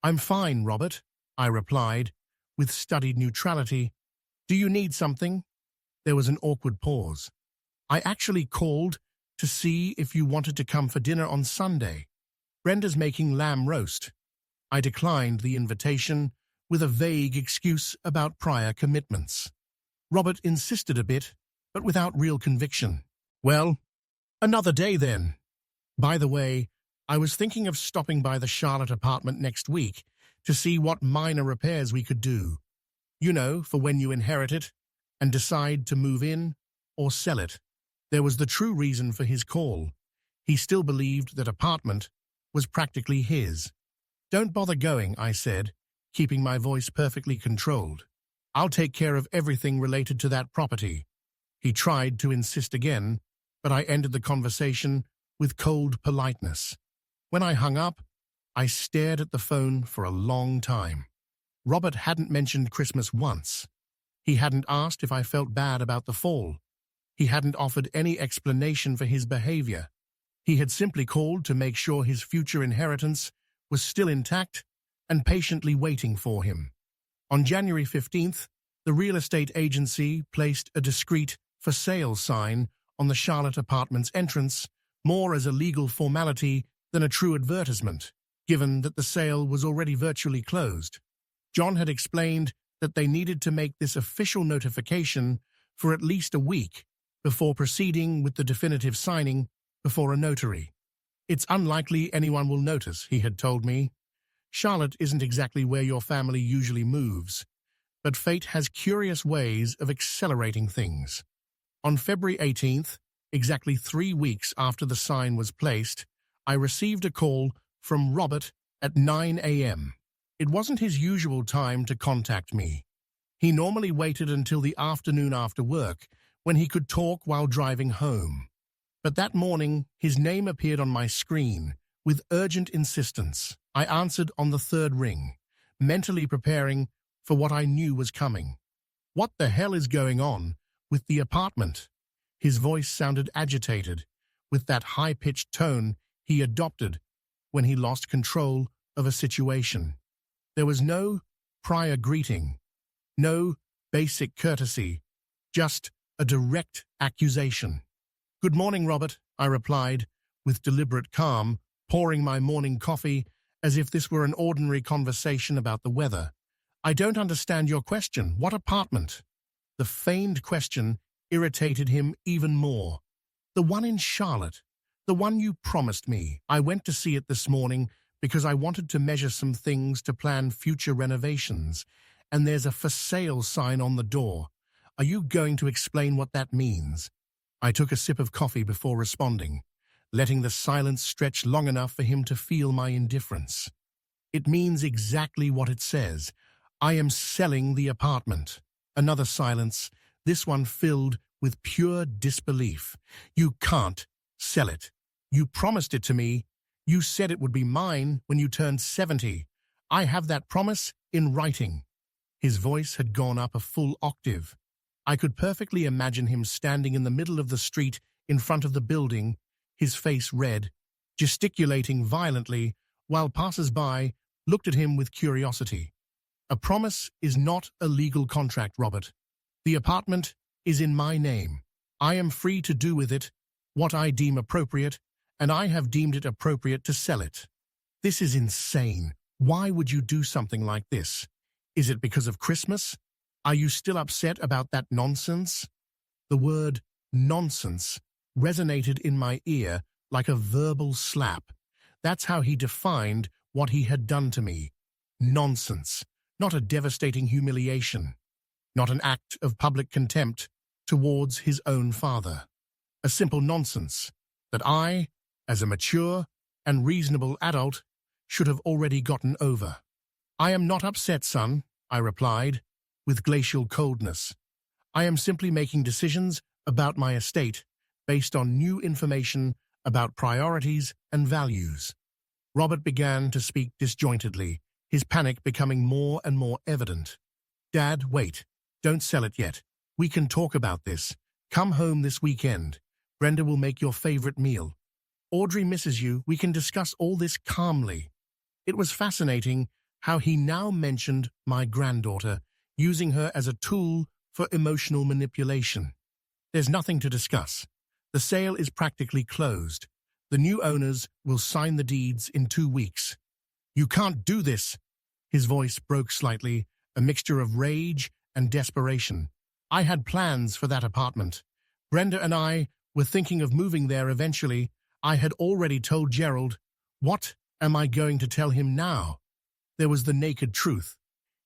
"I'm fine, Robert," I replied, with studied neutrality. "Do you need something?" There was an awkward pause. "I actually called to see if you wanted to come for dinner on Sunday. Brenda's making lamb roast." I declined the invitation with a vague excuse about prior commitments. Robert insisted a bit, but without real conviction. "Well, another day then. By the way, I was thinking of stopping by the Charlotte apartment next week to see what minor repairs we could do. You know, for when you inherit it and decide to move in or sell it." There was the true reason for his call. He still believed that apartment was practically his. "Don't bother going," I said, keeping my voice perfectly controlled. "I'll take care of everything related to that property." He tried to insist again, but I ended the conversation with cold politeness. When I hung up, I stared at the phone for a long time. Robert hadn't mentioned Christmas once. He hadn't asked if I felt bad about the fall. He hadn't offered any explanation for his behavior. He had simply called to make sure his future inheritance was still intact and patiently waiting for him. On January 15th, the real estate agency placed a discreet "for sale" sign on the Charlotte apartment's entrance, more as a legal formality than a true advertisement, given that the sale was already virtually closed. John had explained that they needed to make this official notification for at least a week before proceeding with the definitive signing before a notary. "It's unlikely anyone will notice," he had told me. "Charlotte isn't exactly where your family usually moves, but fate has curious ways of accelerating things." On February 18th, exactly 3 weeks after the sign was placed, I received a call from Robert at 9 a.m. It wasn't his usual time to contact me. He normally waited until the afternoon after work, when he could talk while driving home. But that morning, his name appeared on my screen with urgent insistence. I answered on the 3rd ring, mentally preparing for what I knew was coming. "What the hell is going on with the apartment?" His voice sounded agitated, with that high-pitched tone he adopted when he lost control of a situation. There was no prior greeting, no basic courtesy, just a direct accusation. "Good morning, Robert," I replied, with deliberate calm, pouring my morning coffee as if this were an ordinary conversation about the weather. "I don't understand your question. What apartment?" The feigned question irritated him even more. "The one in Charlotte. The one you promised me. I went to see it this morning, because I wanted to measure some things to plan future renovations, and there's a for sale sign on the door. Are you going to explain what that means? I took a sip of coffee before responding, letting the silence stretch long enough for him to feel my indifference. It means exactly what it says. I am selling the apartment. Another silence, this one filled with pure disbelief. You can't sell it. You promised it to me. You said it would be mine when you turned 70. I have that promise in writing. His voice had gone up a full octave. I could perfectly imagine him standing in the middle of the street in front of the building, his face red, gesticulating violently, while passers-by looked at him with curiosity. A promise is not a legal contract, Robert. The apartment is in my name. I am free to do with it what I deem appropriate, and I have deemed it appropriate to sell it. This is insane. Why would you do something like this? Is it because of Christmas? Are you still upset about that nonsense? The word nonsense resonated in my ear like a verbal slap. That's how he defined what he had done to me. Nonsense, not a devastating humiliation, not an act of public contempt towards his own father. A simple nonsense that I, as a mature and reasonable adult, should have already gotten over. I am not upset, son, I replied, with glacial coldness. I am simply making decisions about my estate based on new information about priorities and values. Robert began to speak disjointedly, his panic becoming more and more evident. Dad, wait. Don't sell it yet. We can talk about this. Come home this weekend. Brenda will make your favorite meal. Audrey misses you. We can discuss all this calmly. It was fascinating how he now mentioned my granddaughter, using her as a tool for emotional manipulation. There's nothing to discuss. The sale is practically closed. The new owners will sign the deeds in 2 weeks. You can't do this. His voice broke slightly, a mixture of rage and desperation. I had plans for that apartment. Brenda and I were thinking of moving there eventually. I had already told Gerald. What am I going to tell him now? There was the naked truth.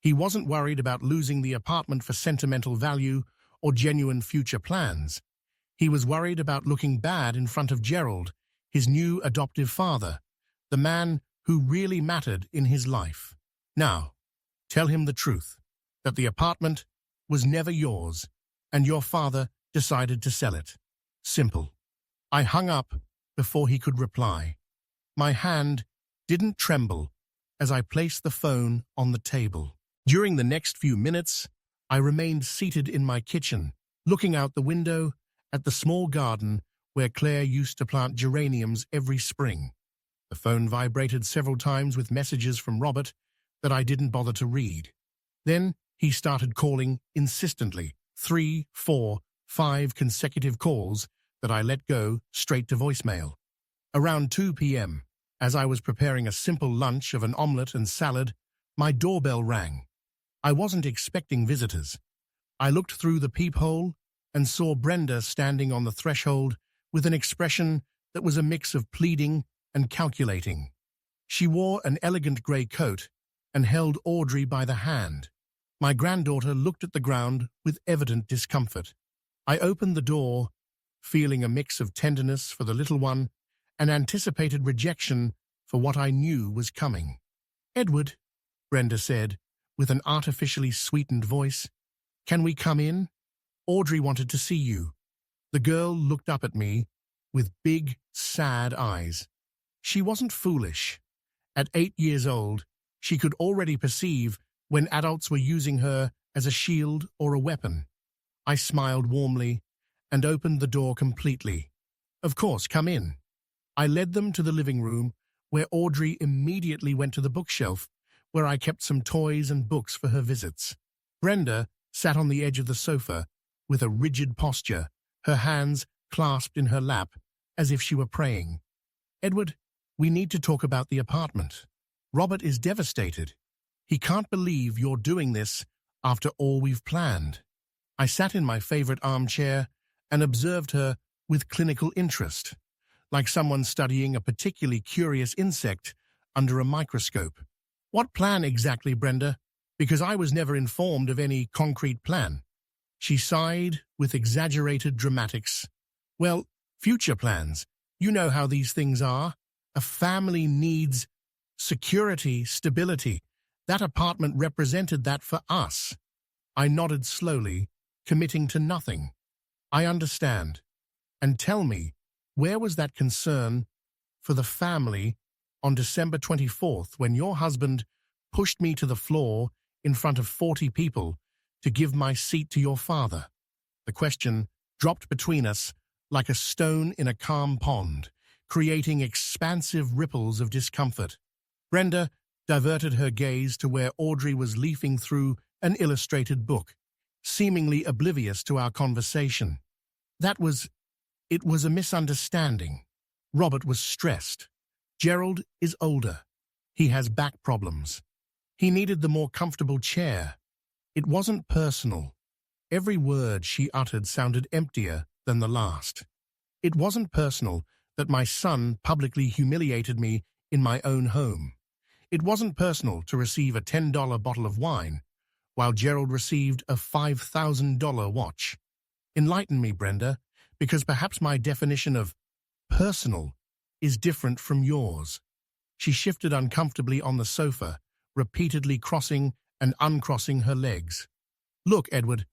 He wasn't worried about losing the apartment for sentimental value or genuine future plans. He was worried about looking bad in front of Gerald, his new adoptive father, the man who really mattered in his life. Now, tell him the truth, that the apartment was never yours, and your father decided to sell it. Simple. I hung up before he could reply. My hand didn't tremble as I placed the phone on the table. During the next few minutes, I remained seated in my kitchen, looking out the window at the small garden where Claire used to plant geraniums every spring. The phone vibrated several times with messages from Robert that I didn't bother to read. Then he started calling insistently, 3, 4, 5 consecutive calls that I let go straight to voicemail. Around 2 p.m., as I was preparing a simple lunch of an omelette and salad, my doorbell rang. I wasn't expecting visitors. I looked through the peephole and saw Brenda standing on the threshold with an expression that was a mix of pleading and calculating. She wore an elegant grey coat and held Audrey by the hand. My granddaughter looked at the ground with evident discomfort. I opened the door, feeling a mix of tenderness for the little one and anticipated rejection for what I knew was coming. "Edward," Brenda said, with an artificially sweetened voice, "can we come in? Audrey wanted to see you." The girl looked up at me with big, sad eyes. She wasn't foolish. At 8 years old, she could already perceive when adults were using her as a shield or a weapon. I smiled warmly and opened the door completely. "Of course, come in." I led them to the living room, where Audrey immediately went to the bookshelf, where I kept some toys and books for her visits. Brenda sat on the edge of the sofa with a rigid posture, her hands clasped in her lap as if she were praying. "Edward, we need to talk about the apartment. Robert is devastated. He can't believe you're doing this after all we've planned." I sat in my favorite armchair and observed her with clinical interest. Like someone studying a particularly curious insect, under a microscope. What plan exactly, Brenda? Because I was never informed of any concrete plan. She sighed with exaggerated dramatics. Well, future plans. You know how these things are. A family needs security, stability. That apartment represented that for us. I nodded slowly, committing to nothing. I understand. And tell me, where was that concern for the family on December 24th when your husband pushed me to the floor in front of 40 people to give my seat to your father? The question dropped between us like a stone in a calm pond, creating expansive ripples of discomfort. Brenda diverted her gaze to where Audrey was leafing through an illustrated book, seemingly oblivious to our conversation. It was a misunderstanding. Robert was stressed. Gerald is older. He has back problems. He needed the more comfortable chair. It wasn't personal. Every word she uttered sounded emptier than the last. It wasn't personal that my son publicly humiliated me in my own home. It wasn't personal to receive a $10 bottle of wine, while Gerald received a $5,000 watch. Enlighten me, Brenda, because perhaps my definition of personal is different from yours. She shifted uncomfortably on the sofa, repeatedly crossing and uncrossing her legs. Look, Edward,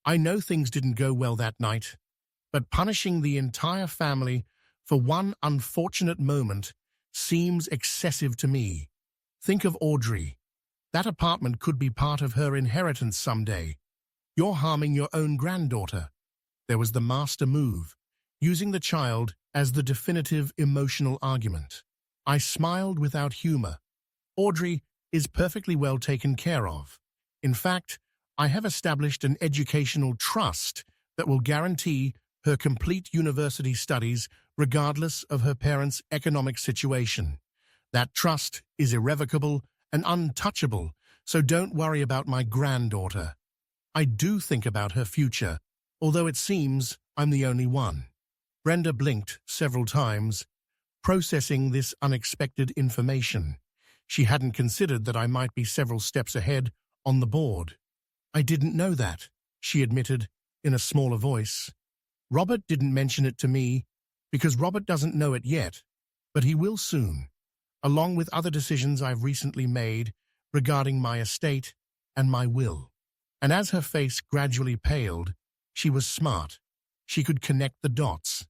I know things didn't go well that night, but punishing the entire family for one unfortunate moment seems excessive to me. Think of Audrey. That apartment could be part of her inheritance someday. You're harming your own granddaughter. There was the master move, using the child as the definitive emotional argument. I smiled without humor. Audrey is perfectly well taken care of. In fact, I have established an educational trust that will guarantee her complete university studies regardless of her parents' economic situation. That trust is irrevocable and untouchable, so don't worry about my granddaughter. I do think about her future, although it seems I'm the only one. Brenda blinked several times, processing this unexpected information. She hadn't considered that I might be several steps ahead on the board. I didn't know that, she admitted in a smaller voice. Robert didn't mention it to me because Robert doesn't know it yet, but he will soon, along with other decisions I've recently made regarding my estate and my will. And as her face gradually paled, she was smart. She could connect the dots.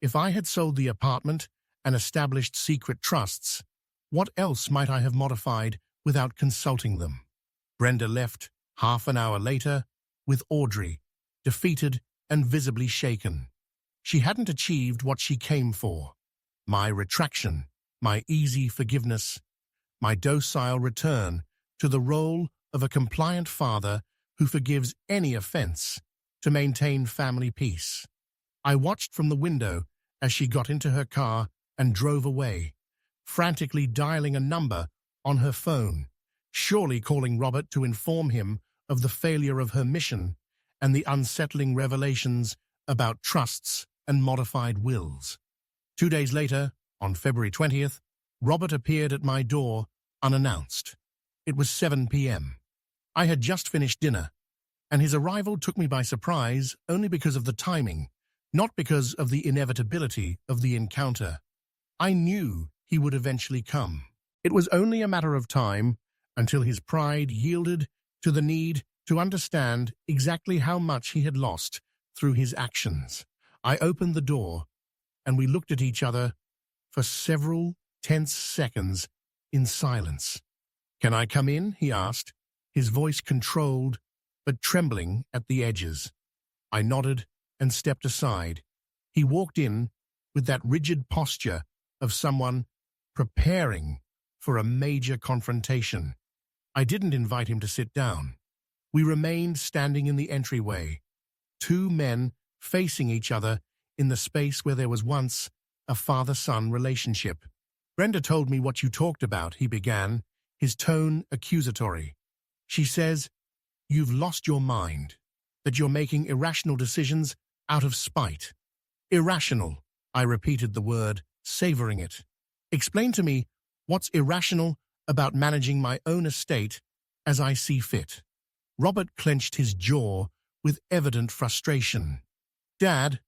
If I had sold the apartment and established secret trusts, what else might I have modified without consulting them? Brenda left half an hour later with Audrey, defeated and visibly shaken. She hadn't achieved what she came for. My retraction, my easy forgiveness, my docile return to the role of a compliant father who forgives any offense to maintain family peace. I watched from the window as she got into her car and drove away, frantically dialing a number on her phone, surely calling Robert to inform him of the failure of her mission and the unsettling revelations about trusts and modified wills. 2 days later, on February 20th, Robert appeared at my door unannounced. It was 7 p.m. I had just finished dinner, and his arrival took me by surprise only because of the timing, not because of the inevitability of the encounter. I knew he would eventually come. It was only a matter of time until his pride yielded to the need to understand exactly how much he had lost through his actions. I opened the door, and we looked at each other for several tense seconds in silence. "Can I come in?" he asked, his voice controlled but trembling at the edges. I nodded and stepped aside. He walked in with that rigid posture of someone preparing for a major confrontation. I didn't invite him to sit down. We remained standing in the entryway, two men facing each other in the space where there was once a father-son relationship. "Brenda told me what you talked about," he began, his tone accusatory. "She says you've lost your mind, that you're making irrational decisions out of spite." "Irrational," I repeated the word, savoring it. "Explain to me What's irrational about managing my own estate as I see fit? Robert clenched his jaw with evident frustration. Dad,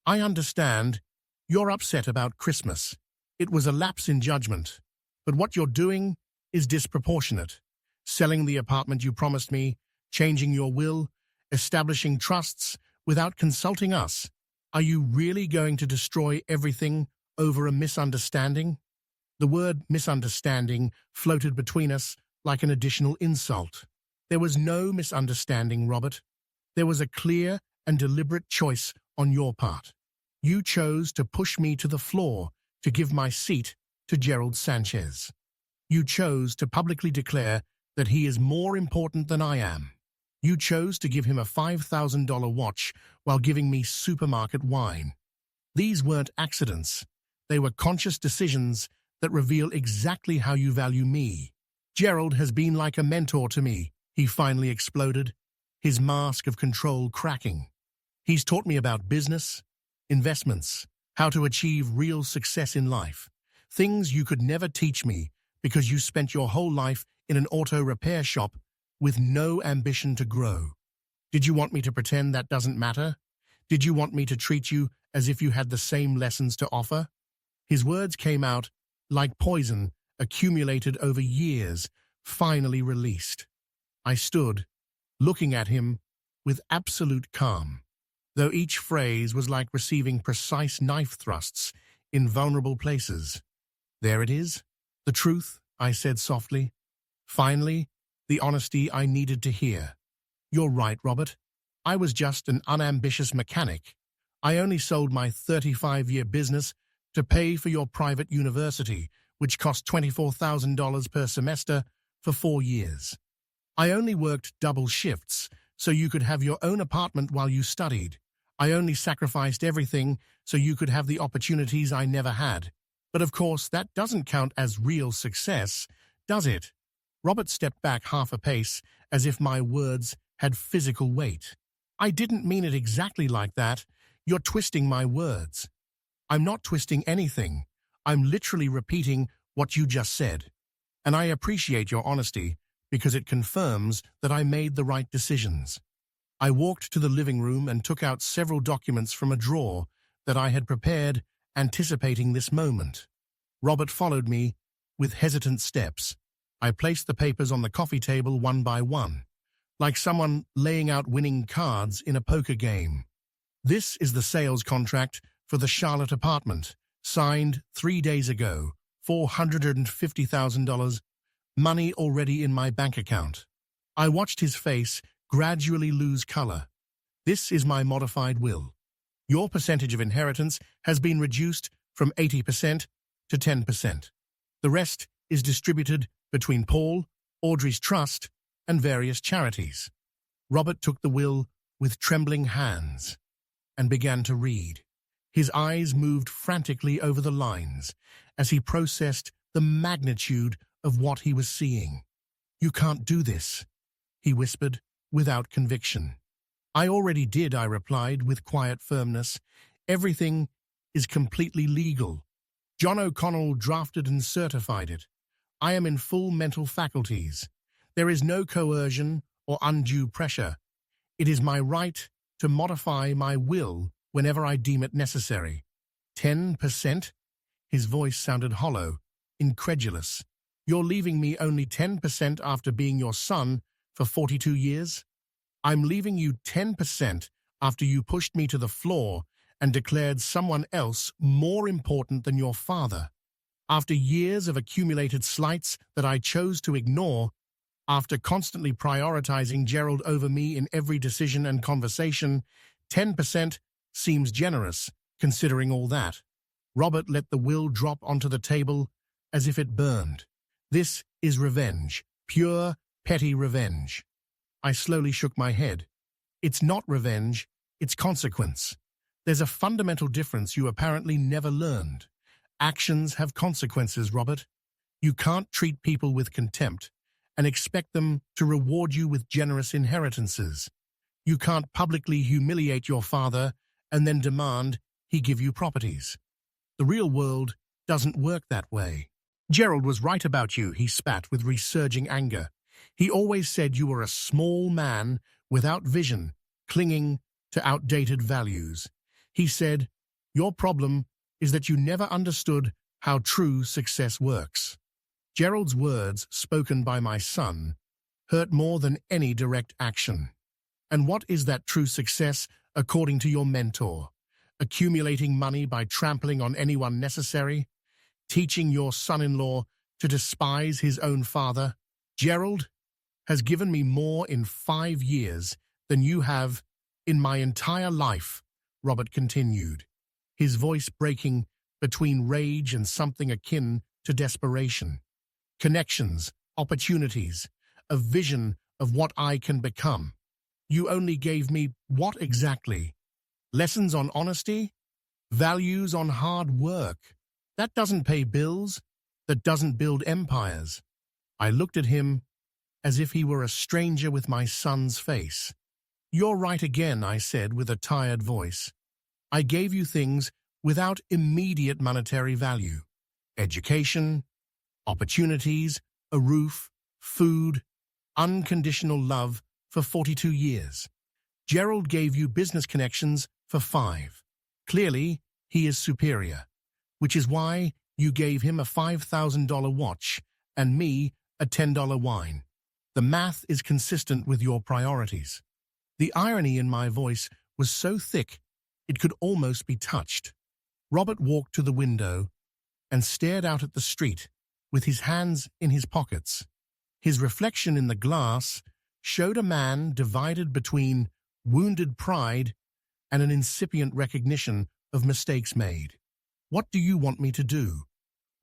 I understand you're upset about Christmas. It was a lapse in judgment. But what you're doing is disproportionate. Selling the apartment you promised me, changing your will, establishing trusts without consulting us. Are you really going to destroy everything over a misunderstanding? The word misunderstanding floated between us like an additional insult. There was no misunderstanding, Robert. There was a clear and deliberate choice on your part. You chose to push me to the floor to give my seat to Gerald Sanchez. You chose to publicly declare that he is more important than I am. You chose to give him a $5,000 watch while giving me supermarket wine. These weren't accidents. They were conscious decisions that reveal exactly how you value me. Gerald has been like a mentor to me, he finally exploded, his mask of control cracking. He's taught me about business, investments, how to achieve real success in life. Things you could never teach me because you spent your whole life in an auto repair shop with no ambition to grow. Did you want me to pretend that doesn't matter? Did you want me to treat you as if you had the same lessons to offer? His words came out like poison accumulated over years, finally released. I stood, looking at him with absolute calm, though each phrase was like receiving precise knife thrusts in vulnerable places. There it is, the truth, I said softly. Finally, the honesty I needed to hear. You're right, Robert. I was just an unambitious mechanic. I only sold my 35-year business to pay for your private university, which cost $24,000 per semester for 4 years. I only worked double shifts so you could have your own apartment while you studied. I only sacrificed everything so you could have the opportunities I never had. But of course, that doesn't count as real success, does it? Robert stepped back half a pace, as if my words had physical weight. I didn't mean it exactly like that. You're twisting my words. I'm not twisting anything. I'm literally repeating what you just said. And I appreciate your honesty because it confirms that I made the right decisions. I walked to the living room and took out several documents from a drawer that I had prepared, anticipating this moment. Robert followed me with hesitant steps. I placed the papers on the coffee table one by one, like someone laying out winning cards in a poker game. This is the sales contract for the Charlotte apartment, signed 3 days ago, $450,000, money already in my bank account. I watched his face gradually lose color. This is my modified will. Your percentage of inheritance has been reduced from 80% to 10%. The rest is distributed between Paul, Audrey's trust, and various charities. Robert took the will with trembling hands and began to read. His eyes moved frantically over the lines as he processed the magnitude of what he was seeing. You can't do this, he whispered without conviction. I already did, I replied with quiet firmness. Everything is completely legal. John O'Connell drafted and certified it. I am in full mental faculties. There is no coercion or undue pressure. It is my right to modify my will whenever I deem it necessary. 10%? His voice sounded hollow, incredulous. You're leaving me only 10% after being your son for 42 years? I'm leaving you 10% after you pushed me to the floor and declared someone else more important than your father. After years of accumulated slights that I chose to ignore, after constantly prioritizing Gerald over me in every decision and conversation, 10% seems generous, considering all that. Robert let the will drop onto the table as if it burned. This is revenge, pure, petty revenge. I slowly shook my head. It's not revenge, it's consequence. There's a fundamental difference you apparently never learned. Actions have consequences, Robert. You can't treat people with contempt and expect them to reward you with generous inheritances. You can't publicly humiliate your father and then demand he give you properties. The real world doesn't work that way. Gerald was right about you, he spat with resurging anger. He always said you were a small man without vision, clinging to outdated values. He said, your problem is that you never understood how true success works. Gerald's words, spoken by my son, hurt more than any direct action. And what is that true success, according to your mentor? Accumulating money by trampling on anyone necessary? Teaching your son-in-law to despise his own father? Gerald has given me more in 5 years than you have in my entire life, Robert continued, his voice breaking between rage and something akin to desperation. Connections, opportunities, a vision of what I can become. You only gave me what exactly? Lessons on honesty? Values on hard work? That doesn't pay bills. That doesn't build empires. I looked at him as if he were a stranger with my son's face. You're right again, I said with a tired voice. I gave you things without immediate monetary value. Education, opportunities, a roof, food, unconditional love for 42 years. Gerald gave you business connections for 5. Clearly, he is superior, which is why you gave him a $5,000 watch and me a $10 wine. The math is consistent with your priorities. The irony in my voice was so thick it could almost be touched. Robert walked to the window and stared out at the street with his hands in his pockets. His reflection in the glass showed a man divided between wounded pride and an incipient recognition of mistakes made. What do you want me to do?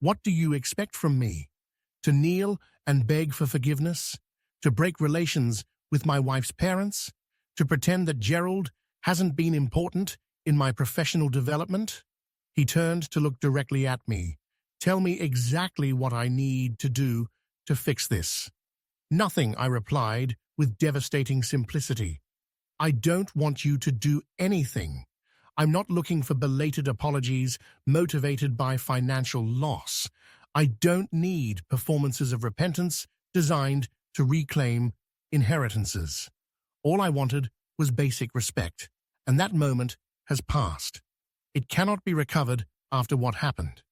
What do you expect from me? To kneel and beg for forgiveness? To break relations with my wife's parents? To pretend that Gerald hasn't been important in my professional development? He turned to look directly at me. Tell me exactly what I need to do to fix this. Nothing, I replied with devastating simplicity. I don't want you to do anything. I'm not looking for belated apologies motivated by financial loss. I don't need performances of repentance designed to reclaim inheritances. All I wanted was basic respect, and that moment has passed. It cannot be recovered after what happened.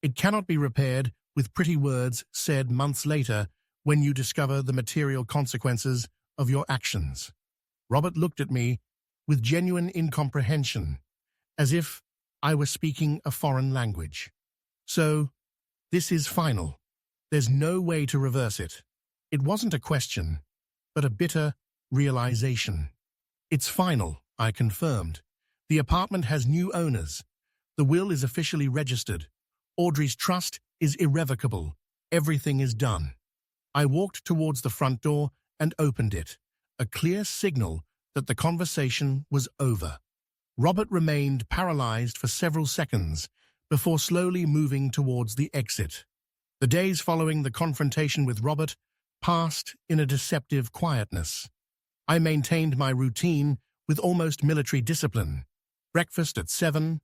It cannot be repaired with pretty words said months later when you discover the material consequences of your actions. Robert looked at me with genuine incomprehension, as if I were speaking a foreign language. So, this is final. There's no way to reverse it. It wasn't a question, but a bitter realization. It's final, I confirmed. The apartment has new owners. The will is officially registered. Audrey's trust is irrevocable. Everything is done. I walked towards the front door and opened it, a clear signal that the conversation was over. Robert remained paralyzed for several seconds before slowly moving towards the exit. The days following the confrontation with Robert passed in a deceptive quietness. I maintained my routine with almost military discipline. Breakfast at 7,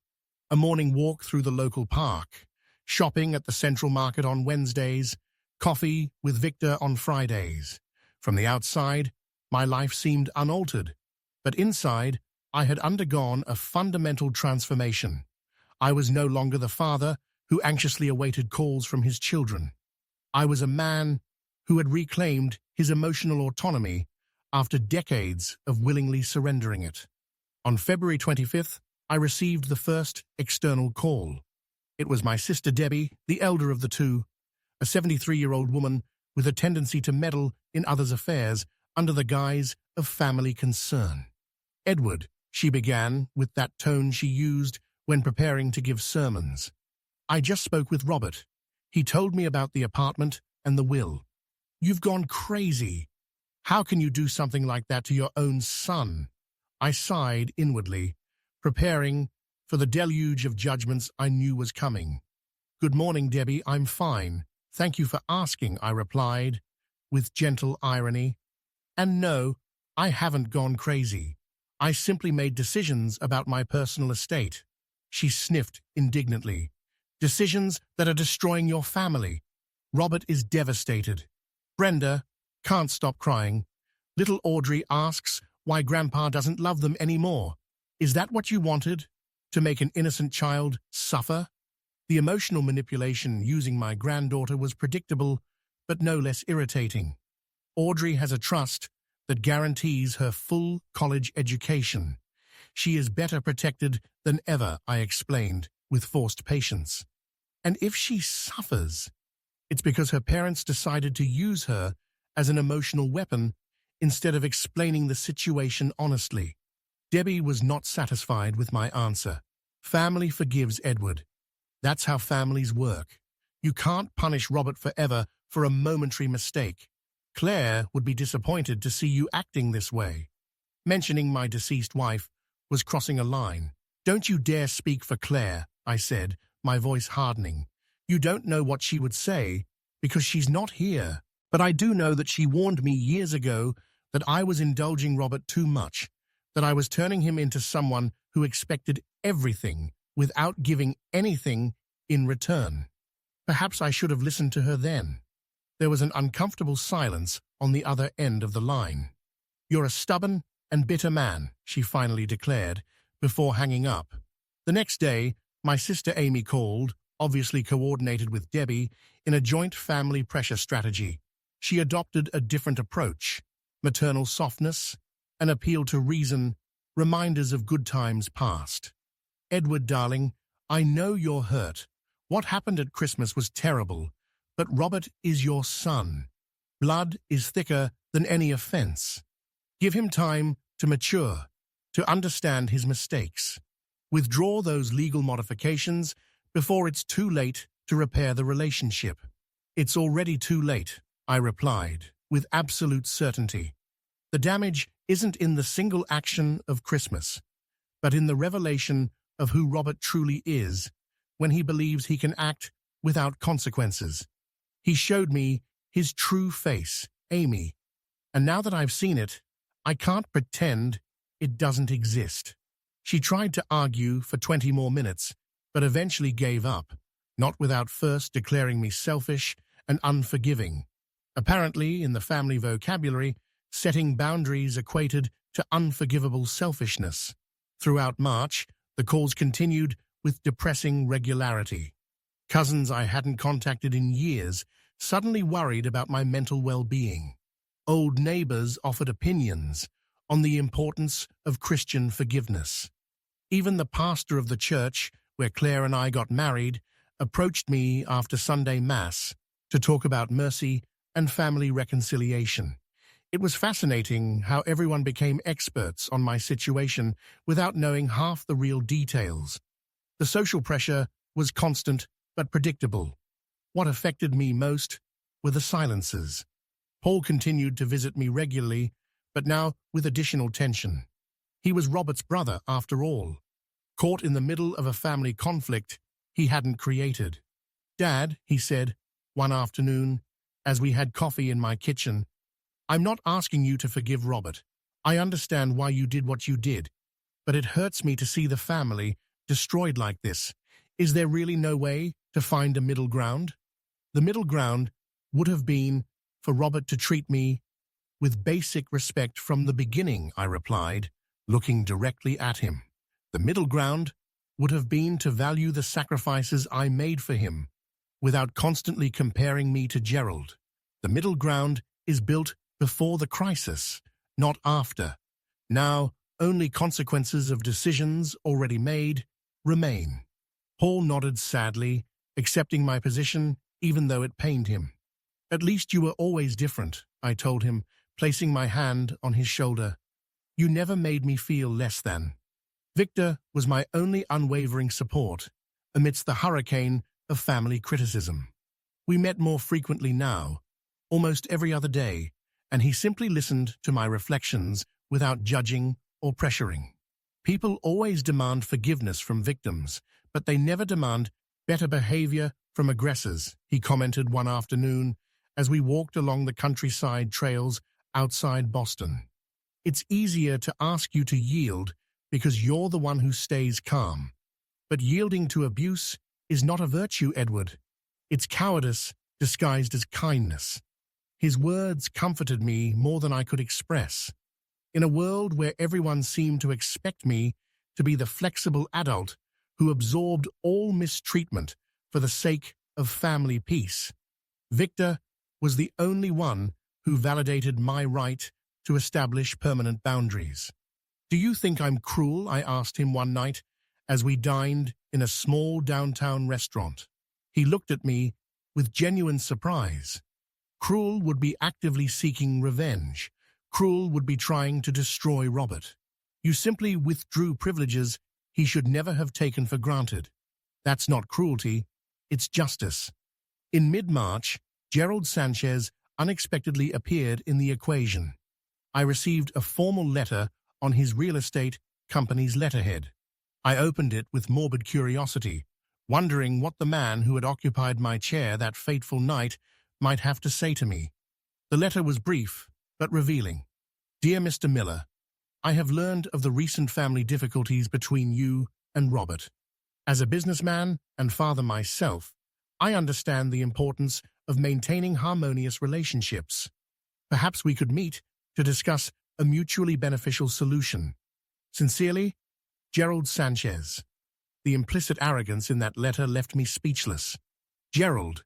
a morning walk through the local park, shopping at the Central Market on Wednesdays, coffee with Victor on Fridays. From the outside, my life seemed unaltered, but inside, I had undergone a fundamental transformation. I was no longer the father who anxiously awaited calls from his children. I was a man who had reclaimed his emotional autonomy after decades of willingly surrendering it. On February 25th, I received the first external call. It was my sister Debbie, the elder of the two, a 73-year-old woman with a tendency to meddle in others' affairs under the guise of family concern. Edward, she began with that tone she used when preparing to give sermons. I just spoke with Robert. He told me about the apartment and the will. You've gone crazy. How can you do something like that to your own son? I sighed inwardly, preparing for the deluge of judgments I knew was coming. Good morning, Debbie. I'm fine. Thank you for asking, I replied, with gentle irony. And no, I haven't gone crazy. I simply made decisions about my personal estate. She sniffed indignantly. Decisions that are destroying your family. Robert is devastated. Brenda can't stop crying. Little Audrey asks why Grandpa doesn't love them anymore. Is that what you wanted? To make an innocent child suffer? The emotional manipulation using my granddaughter was predictable, but no less irritating. Audrey has a trust that guarantees her full college education. She is better protected than ever, I explained, with forced patience. And if she suffers, it's because her parents decided to use her as an emotional weapon instead of explaining the situation honestly. Debbie was not satisfied with my answer. Family forgives Edward. That's how families work. You can't punish Robert forever for a momentary mistake. Claire would be disappointed to see you acting this way. Mentioning my deceased wife was crossing a line. Don't you dare speak for Claire, I said, my voice hardening. You don't know what she would say because she's not here. But I do know that she warned me years ago that I was indulging Robert too much, that I was turning him into someone who expected everything without giving anything in return. Perhaps I should have listened to her then. There was an uncomfortable silence on the other end of the line. You're a stubborn and bitter man, she finally declared, before hanging up. The next day, my sister Amy called, obviously coordinated with Debbie, in a joint family pressure strategy. She adopted a different approach: maternal softness, an appeal to reason, reminders of good times past. Edward, darling, I know you're hurt. What happened at Christmas was terrible, but Robert is your son. Blood is thicker than any offense. Give him time to mature, to understand his mistakes. Withdraw those legal modifications before it's too late to repair the relationship. It's already too late, I replied, with absolute certainty. The damage isn't in the single action of Christmas, but in the revelation of who Robert truly is when he believes he can act without consequences. He showed me his true face, Amy, and now that I've seen it, I can't pretend it doesn't exist. She tried to argue for 20 more minutes, but eventually gave up, not without first declaring me selfish and unforgiving. Apparently, in the family vocabulary, setting boundaries equated to unforgivable selfishness. Throughout March, the calls continued with depressing regularity. Cousins I hadn't contacted in years suddenly worried about my mental well-being. Old neighbors offered opinions on the importance of Christian forgiveness. Even the pastor of the church where Claire and I got married approached me after Sunday Mass to talk about mercy and family reconciliation. It was fascinating how everyone became experts on my situation without knowing half the real details. The social pressure was constant but predictable. What affected me most were the silences. Paul continued to visit me regularly, but now with additional tension. He was Robert's brother, after all, caught in the middle of a family conflict he hadn't created. Dad, he said, one afternoon, as we had coffee in my kitchen, I'm not asking you to forgive Robert. I understand why you did what you did, but it hurts me to see the family destroyed like this. Is there really no way to find a middle ground? The middle ground would have been for Robert to treat me with basic respect from the beginning, I replied, looking directly at him. The middle ground would have been to value the sacrifices I made for him, without constantly comparing me to Gerald. The middle ground is built before the crisis, not after. Now, only consequences of decisions already made remain. Paul nodded sadly, accepting my position even though it pained him. At least you were always different, I told him, placing my hand on his shoulder. You never made me feel less than. Victor was my only unwavering support amidst the hurricane of family criticism. We met more frequently now, almost every other day, and he simply listened to my reflections without judging or pressuring. People always demand forgiveness from victims, but they never demand better behavior from aggressors, he commented one afternoon as we walked along the countryside trails outside Boston. It's easier to ask you to yield because you're the one who stays calm. But yielding to abuse is not a virtue, Edward. It's cowardice disguised as kindness. His words comforted me more than I could express. In a world where everyone seemed to expect me to be the flexible adult who absorbed all mistreatment for the sake of family peace, Victor was the only one who validated my right to establish permanent boundaries. "Do you think I'm cruel?" I asked him one night as we dined in a small downtown restaurant. He looked at me with genuine surprise. Cruel would be actively seeking revenge. Cruel would be trying to destroy Robert. You simply withdrew privileges he should never have taken for granted. That's not cruelty, it's justice. In mid-March, Gerald Sanchez unexpectedly appeared in the equation. I received a formal letter on his real estate company's letterhead. I opened it with morbid curiosity, wondering what the man who had occupied my chair that fateful night might have to say to me. The letter was brief, but revealing. "Dear Mr. Miller, I have learned of the recent family difficulties between you and Robert. As a businessman and father myself, I understand the importance of maintaining harmonious relationships. Perhaps we could meet to discuss a mutually beneficial solution. Sincerely, Gerald Sanchez." The implicit arrogance in that letter left me speechless. Gerald,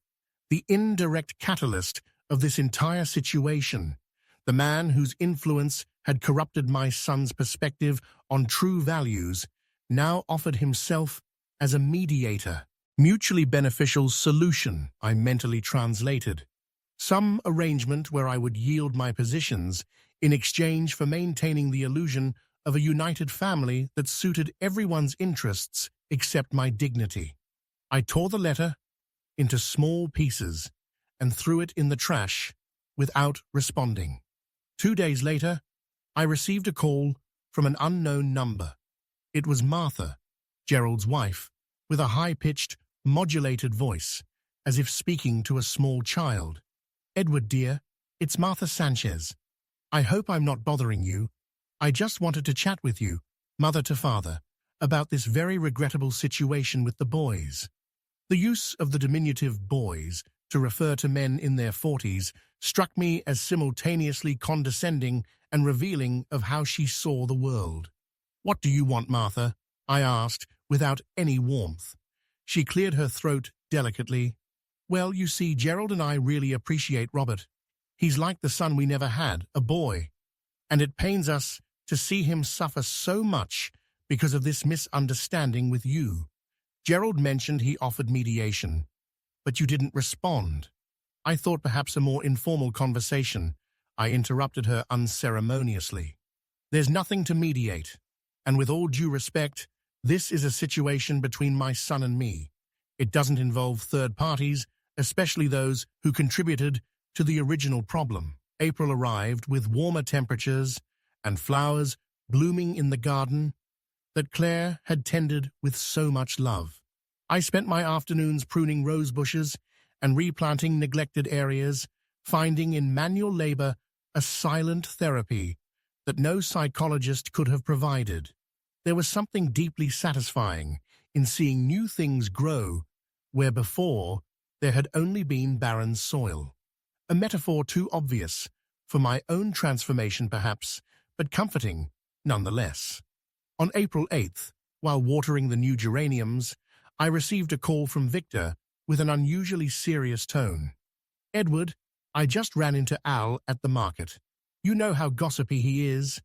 the indirect catalyst of this entire situation, the man whose influence had corrupted my son's perspective on true values, now offered himself as a mediator. Mutually beneficial solution, I mentally translated. Some arrangement where I would yield my positions in exchange for maintaining the illusion of a united family that suited everyone's interests except my dignity. I tore the letter into small pieces and threw it in the trash without responding. 2 days later, I received a call from an unknown number. It was Martha, Gerald's wife, with a high-pitched, modulated voice, as if speaking to a small child. "Edward, dear, it's Martha Sanchez. I hope I'm not bothering you. I just wanted to chat with you, mother to father, about this very regrettable situation with the boys." The use of the diminutive boys to refer to men in their 40s struck me as simultaneously condescending and revealing of how she saw the world. "What do you want, Martha?" I asked, without any warmth. She cleared her throat delicately. "Well, you see, Gerald and I really appreciate Robert. He's like the son we never had, a boy. And it pains us to see him suffer so much because of this misunderstanding with you. Gerald mentioned he offered mediation, but you didn't respond. I thought perhaps a more informal conversation." I interrupted her unceremoniously. "There's nothing to mediate, and with all due respect, this is a situation between my son and me. It doesn't involve third parties, especially those who contributed to the original problem." April arrived with warmer temperatures and flowers blooming in the garden that Claire had tended with so much love. I spent my afternoons pruning rose bushes and replanting neglected areas, finding in manual labor a silent therapy that no psychologist could have provided. There was something deeply satisfying in seeing new things grow where before there had only been barren soil. A metaphor too obvious for my own transformation perhaps, but comforting nonetheless. On April 8th, while watering the new geraniums, I received a call from Victor with an unusually serious tone. "Edward, I just ran into Al at the market. You know how gossipy he is.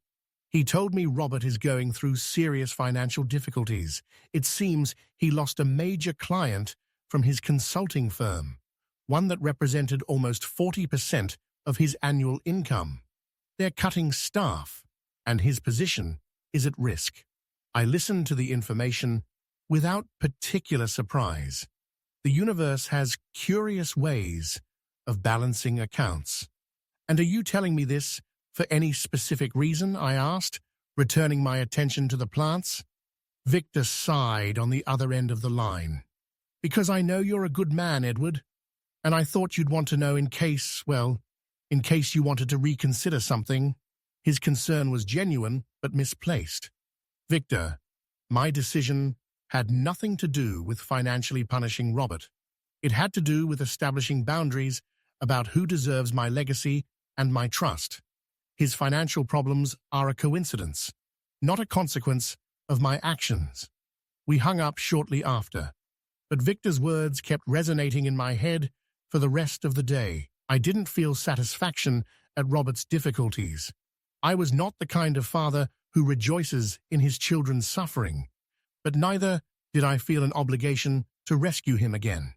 He told me Robert is going through serious financial difficulties. It seems he lost a major client from his consulting firm, one that represented almost 40% of his annual income. They're cutting staff, and his position is at risk." I listened to the information without particular surprise. The universe has curious ways of balancing accounts. "And are you telling me this for any specific reason?" I asked, returning my attention to the plants. Victor sighed on the other end of the line. "Because I know you're a good man, Edward, and I thought you'd want to know in case you wanted to reconsider something." His concern was genuine but misplaced. "Victor, my decision had nothing to do with financially punishing Robert. It had to do with establishing boundaries about who deserves my legacy and my trust. His financial problems are a coincidence, not a consequence of my actions. We hung up shortly after, but Victor's words kept resonating in my head for the rest of the day. I didn't feel satisfaction at Robert's difficulties. I was not the kind of father who rejoices in his children's suffering, but neither did I feel an obligation to rescue him again.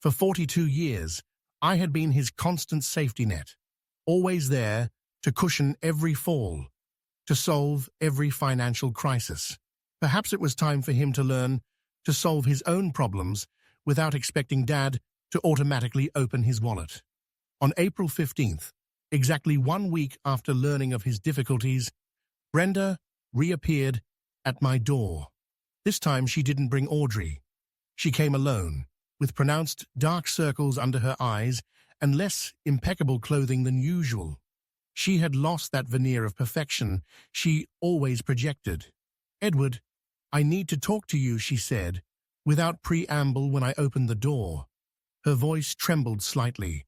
For 42 years, I had been his constant safety net, always there to cushion every fall, to solve every financial crisis. Perhaps it was time for him to learn to solve his own problems without expecting Dad to automatically open his wallet. On April 15th, exactly 1 week after learning of his difficulties, Brenda reappeared at my door. This time she didn't bring Audrey. She came alone, with pronounced dark circles under her eyes and less impeccable clothing than usual. She had lost that veneer of perfection she always projected. "Edward, I need to talk to you," she said, without preamble when I opened the door. Her voice trembled slightly.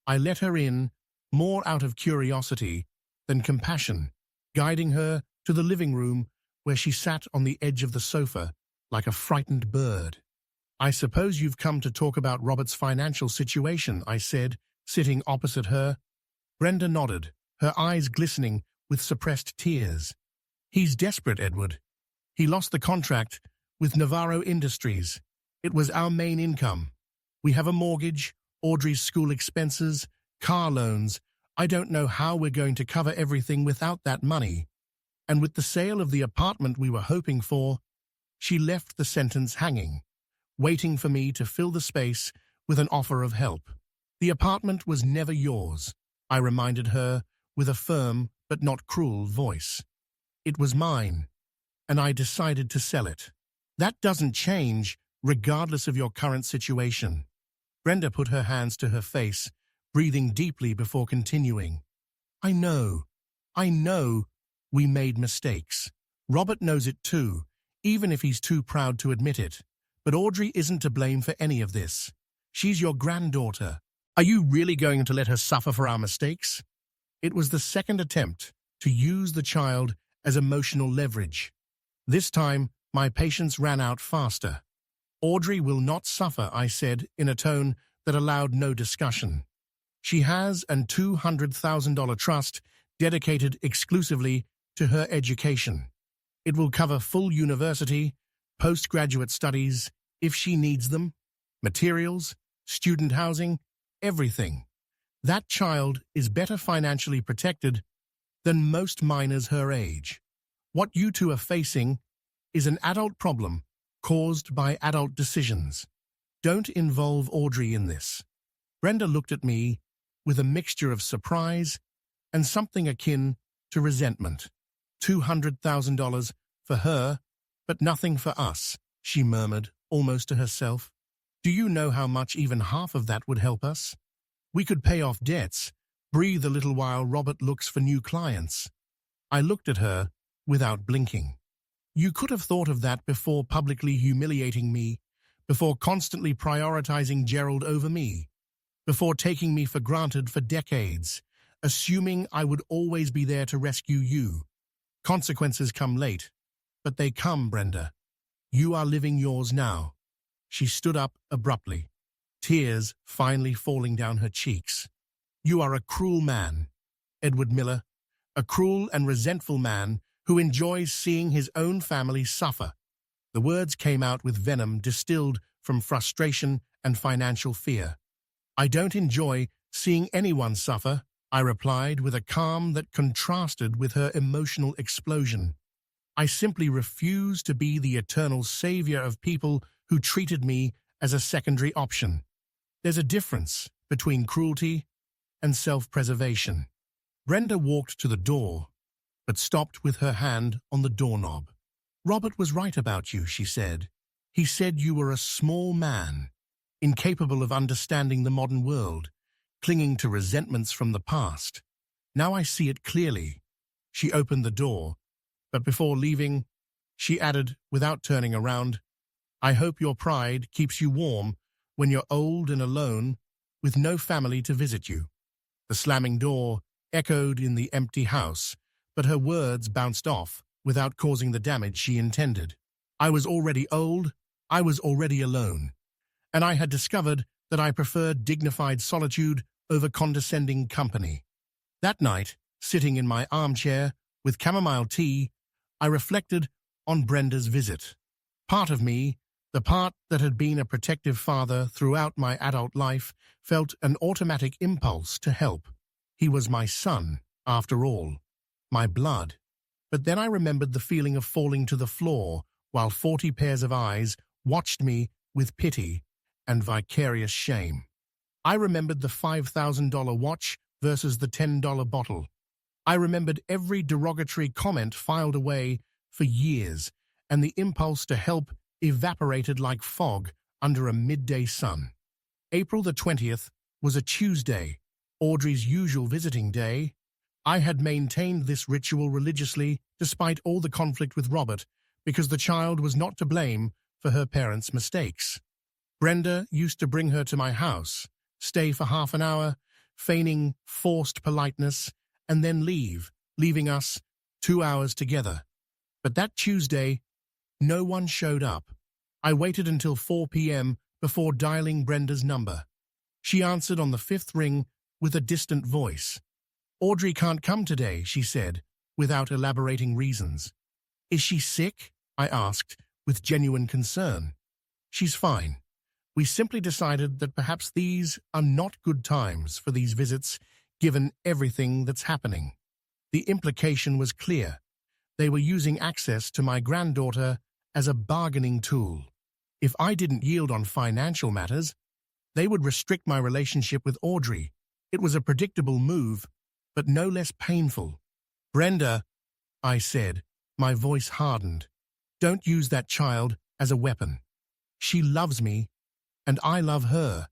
I let her in, more out of curiosity than compassion, guiding her to the living room where she sat on the edge of the sofa like a frightened bird. "I suppose you've come to talk about Robert's financial situation," I said, sitting opposite her. Brenda nodded, her eyes glistening with suppressed tears. "He's desperate, Edward. He lost the contract with Navarro Industries. It was our main income. We have a mortgage, Audrey's school expenses, car loans. I don't know how we're going to cover everything without that money. And with the sale of the apartment we were hoping for," she left the sentence hanging, waiting for me to fill the space with an offer of help. "The apartment was never yours," I reminded her with a firm but not cruel voice. "It was mine, and I decided to sell it. That doesn't change, regardless of your current situation." Brenda put her hands to her face, breathing deeply before continuing. I know we made mistakes. Robert knows it too, even if he's too proud to admit it. But Audrey isn't to blame for any of this. She's your granddaughter. Are you really going to let her suffer for our mistakes?" It was the second attempt to use the child as emotional leverage. This time, my patience ran out faster. "Audrey will not suffer," I said in a tone that allowed no discussion. "She has a $200,000 trust dedicated exclusively to her education. It will cover full university, postgraduate studies, if she needs them, materials, student housing, everything. That child is better financially protected than most minors her age. What you two are facing is an adult problem caused by adult decisions. Don't involve Audrey in this." Brenda looked at me with a mixture of surprise and something akin to resentment. $200,000 for her, but nothing for us," she murmured, almost to herself. "Do you know how much even half of that would help us? We could pay off debts, breathe a little while Robert looks for new clients." I looked at her without blinking. "You could have thought of that before publicly humiliating me, before constantly prioritizing Gerald over me, before taking me for granted for decades, assuming I would always be there to rescue you. Consequences come late, but they come, Brenda. You are living yours now." She stood up abruptly, tears finally falling down her cheeks. "You are a cruel man, Edward Miller, a cruel and resentful man who enjoys seeing his own family suffer." The words came out with venom distilled from frustration and financial fear. "I don't enjoy seeing anyone suffer," I replied with a calm that contrasted with her emotional explosion. "I simply refuse to be the eternal savior of people who treated me as a secondary option. There's a difference between cruelty and self-preservation." Brenda walked to the door, but stopped with her hand on the doorknob. "Robert was right about you," she said. "He said you were a small man, incapable of understanding the modern world, clinging to resentments from the past. Now I see it clearly." She opened the door, but before leaving, she added, without turning around, "I hope your pride keeps you warm when you're old and alone, with no family to visit you. The slamming door echoed in the empty house, but her words bounced off without causing the damage she intended. I was already old, I was already alone, and I had discovered that I preferred dignified solitude over condescending company. That night, sitting in my armchair with chamomile tea, I reflected on Brenda's visit. Part of me, the part that had been a protective father throughout my adult life, felt an automatic impulse to help. He was my son, after all, my blood. But then I remembered the feeling of falling to the floor while 40 pairs of eyes watched me with pity and vicarious shame. I remembered the $5,000 watch versus the $10 bottle. I remembered every derogatory comment filed away for years, and the impulse to help evaporated like fog under a midday sun. April the 20th was a Tuesday, Audrey's usual visiting day. I had maintained this ritual religiously despite all the conflict with Robert, because the child was not to blame for her parents' mistakes. Brenda used to bring her to my house, stay for half an hour, feigning forced politeness, and then leaving us 2 hours together. But that Tuesday, no one showed up. I waited until 4 p.m. before dialing Brenda's number. She answered on the 5th ring with a distant voice. "Audrey can't come today," she said, without elaborating reasons. "Is she sick?" I asked, with genuine concern. "She's fine. We simply decided that perhaps these are not good times for these visits, given everything that's happening." The implication was clear. They were using access to my granddaughter as a bargaining tool. If I didn't yield on financial matters, they would restrict my relationship with Audrey. It was a predictable move, but no less painful. "Brenda," I said, my voice hardened, "don't use that child as a weapon. She loves me, and I love her.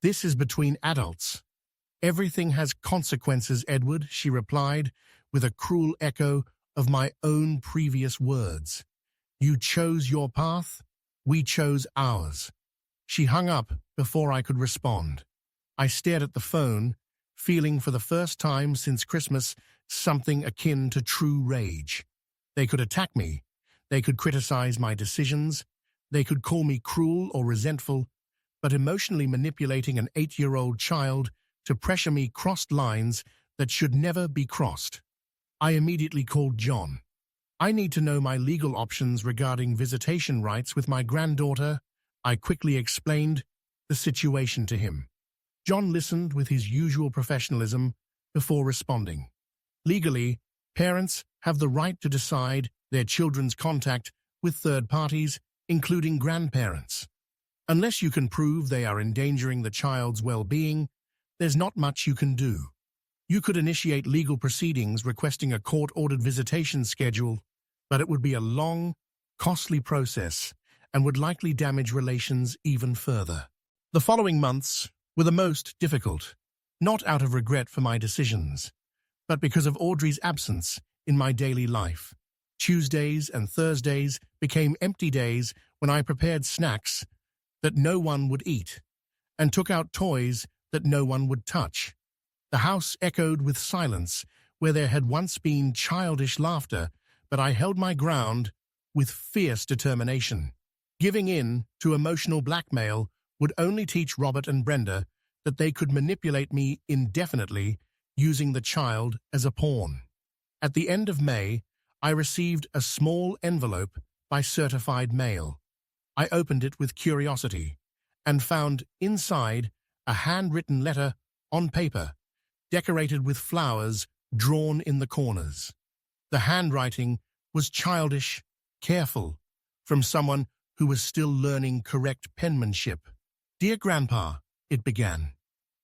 This is between adults." "Everything has consequences, Edward," she replied, with a cruel echo of my own previous words. "You chose your path, we chose ours." She hung up before I could respond. I stared at the phone, feeling for the first time since Christmas something akin to true rage. They could attack me, they could criticize my decisions, they could call me cruel or resentful, but emotionally manipulating an 8-year-old child to pressure me crossed lines that should never be crossed. I immediately called John. "I need to know my legal options regarding visitation rights with my granddaughter." I quickly explained the situation to him. John listened with his usual professionalism before responding. "Legally, parents have the right to decide their children's contact with third parties, including grandparents. Unless you can prove they are endangering the child's well-being, there's not much you can do. You could initiate legal proceedings requesting a court-ordered visitation schedule, but it would be a long, costly process and would likely damage relations even further." The following months were the most difficult, not out of regret for my decisions, but because of Audrey's absence in my daily life. Tuesdays and Thursdays became empty days when I prepared snacks that no one would eat and took out toys that no one would touch. The house echoed with silence where there had once been childish laughter, but I held my ground with fierce determination. Giving in to emotional blackmail would only teach Robert and Brenda that they could manipulate me indefinitely, using the child as a pawn. At the end of May, I received a small envelope by certified mail. I opened it with curiosity and found inside a handwritten letter on paper, decorated with flowers drawn in the corners. The handwriting was childish, careful, from someone who was still learning correct penmanship. "Dear Grandpa," it began,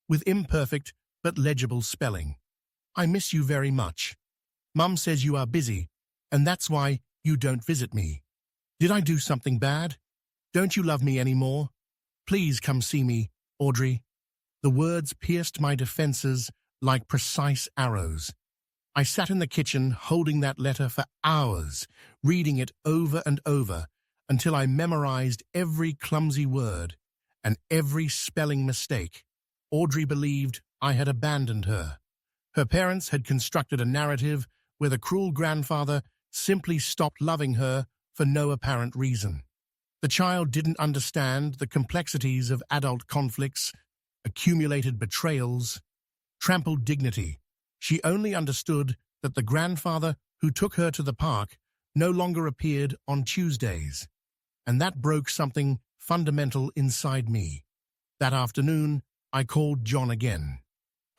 with imperfect but legible spelling. "I miss you very much. Mum says you are busy, and that's why you don't visit me. Did I do something bad? Don't you love me anymore? Please come see me, Audrey." The words pierced my defenses like precise arrows. I sat in the kitchen holding that letter for hours, reading it over and over, until I memorized every clumsy word, and every spelling mistake. Audrey believed I had abandoned her. Her parents had constructed a narrative where the cruel grandfather simply stopped loving her for no apparent reason. The child didn't understand the complexities of adult conflicts, accumulated betrayals, trampled dignity. She only understood that the grandfather who took her to the park no longer appeared on Tuesdays, and that broke something fundamental inside me. That afternoon, I called John again.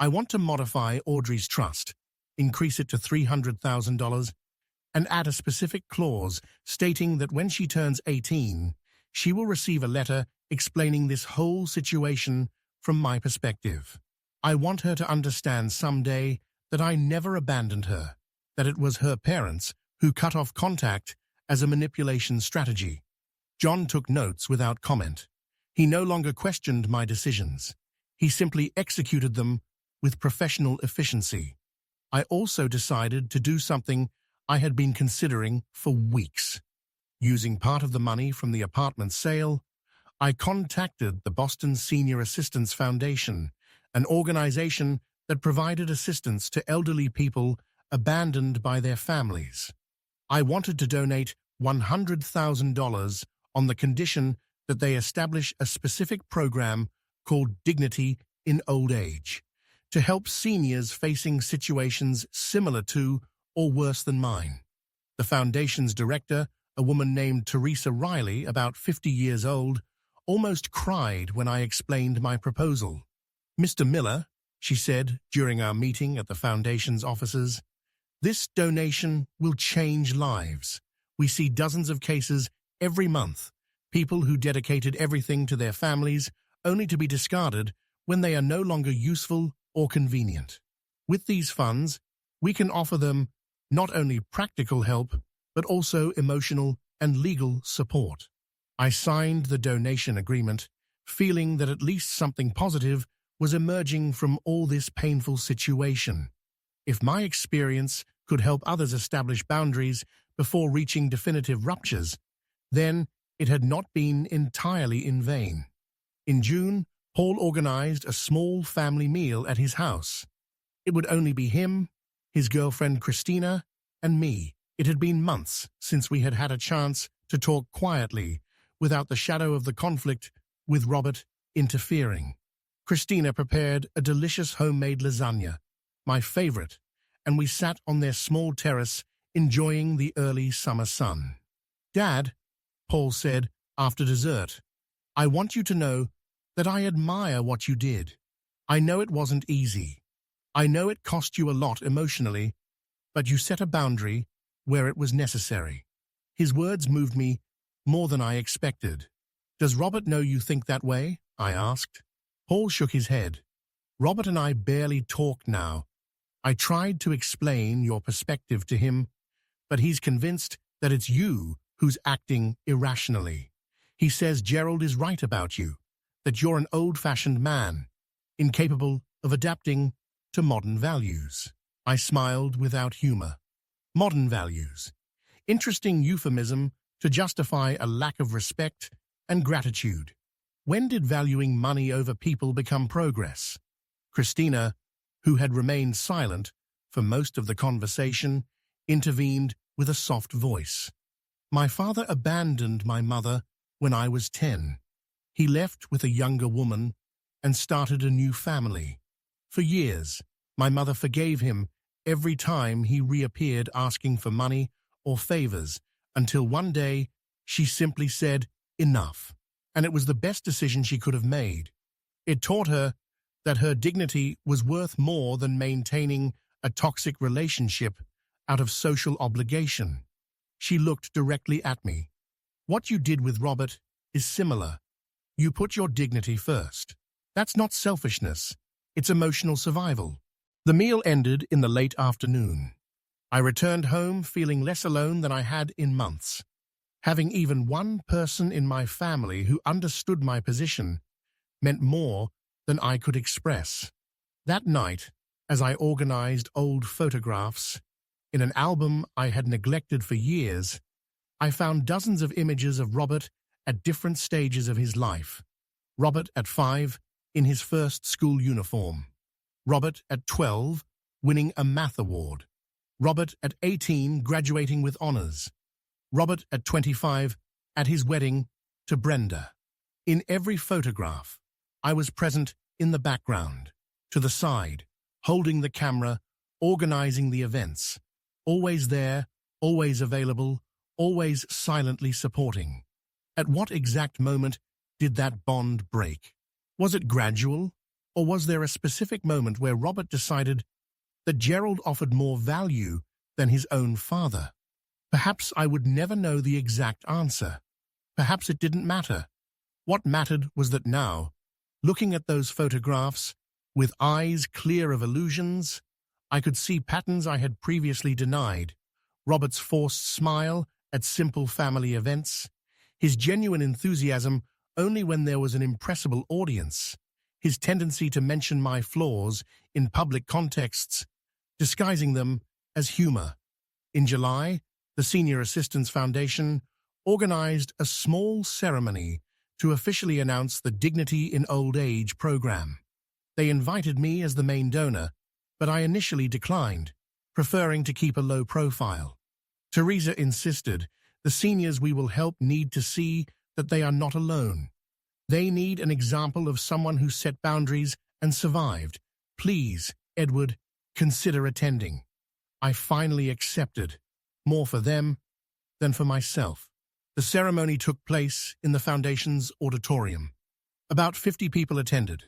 I want to modify Audrey's trust, increase it to $300,000, and add a specific clause stating that when she turns 18, she will receive a letter explaining this whole situation from my perspective. I want her to understand someday that I never abandoned her, that it was her parents who cut off contact as a manipulation strategy. John took notes without comment. He no longer questioned my decisions. He simply executed them with professional efficiency. I also decided to do something I had been considering for weeks. Using part of the money from the apartment sale, I contacted the Boston Senior Assistance Foundation, an organization that provided assistance to elderly people abandoned by their families. I wanted to donate $100,000 on the condition that they establish a specific program called Dignity in Old Age to help seniors facing situations similar to or worse than mine. The foundation's director, a woman named Teresa Riley, about 50 years old, almost cried when I explained my proposal. "Mr. Miller," she said during our meeting at the foundation's offices, "this donation will change lives. We see dozens of cases every month, people who dedicated everything to their families only to be discarded when they are no longer useful or convenient. With these funds, we can offer them not only practical help, but also emotional and legal support." I signed the donation agreement, feeling that at least something positive was emerging from all this painful situation. If my experience could help others establish boundaries before reaching definitive ruptures, then it had not been entirely in vain. In June, Paul organized a small family meal at his house. It would only be him, his girlfriend Christina, and me. It had been months since we had had a chance to talk quietly without the shadow of the conflict with Robert interfering. Christina prepared a delicious homemade lasagna, my favorite, and we sat on their small terrace enjoying the early summer sun. "Dad," Paul said after dessert, "I want you to know that I admire what you did. I know it wasn't easy. I know it cost you a lot emotionally, but you set a boundary where it was necessary." His words moved me more than I expected. "Does Robert know you think that way?" I asked. Paul shook his head. "Robert and I barely talk now. I tried to explain your perspective to him, but he's convinced that it's you who's acting irrationally. He says Gerald is right about you, that you're an old-fashioned man, incapable of adapting to modern values." I smiled without humor. Modern values. Interesting euphemism to justify a lack of respect and gratitude. When did valuing money over people become progress? Christina, who had remained silent for most of the conversation, intervened with a soft voice. "My father abandoned my mother when I was 10. He left with a younger woman and started a new family. For years, my mother forgave him every time he reappeared asking for money or favors, until one day she simply said, 'Enough.' And it was the best decision she could have made. It taught her that her dignity was worth more than maintaining a toxic relationship out of social obligation." She looked directly at me. "What you did with Robert is similar. You put your dignity first. That's not selfishness. It's emotional survival." The meal ended in the late afternoon. I returned home feeling less alone than I had in months. Having even one person in my family who understood my position meant more than I could express. That night, as I organized old photographs in an album I had neglected for years, I found dozens of images of Robert at different stages of his life. Robert at 5, in his first school uniform. Robert at 12, winning a math award. Robert at 18, graduating with honors. Robert at 25, at his wedding to Brenda. In every photograph, I was present in the background, to the side, holding the camera, organizing the events. Always there, always available, always silently supporting. At what exact moment did that bond break? Was it gradual, or was there a specific moment where Robert decided that Gerald offered more value than his own father? Perhaps I would never know the exact answer. Perhaps it didn't matter. What mattered was that now, looking at those photographs, with eyes clear of illusions, I could see patterns I had previously denied. Robert's forced smile at simple family events, his genuine enthusiasm only when there was an impressible audience, his tendency to mention my flaws in public contexts, disguising them as humor. In July, the Senior Assistance Foundation organized a small ceremony to officially announce the Dignity in Old Age program. They invited me as the main donor, but I initially declined, preferring to keep a low profile. Teresa insisted, the seniors we will help need to see that they are not alone. They need an example of someone who set boundaries and survived. Please, Edward, consider attending. I finally accepted, more for them than for myself. The ceremony took place in the Foundation's auditorium. About 50 people attended.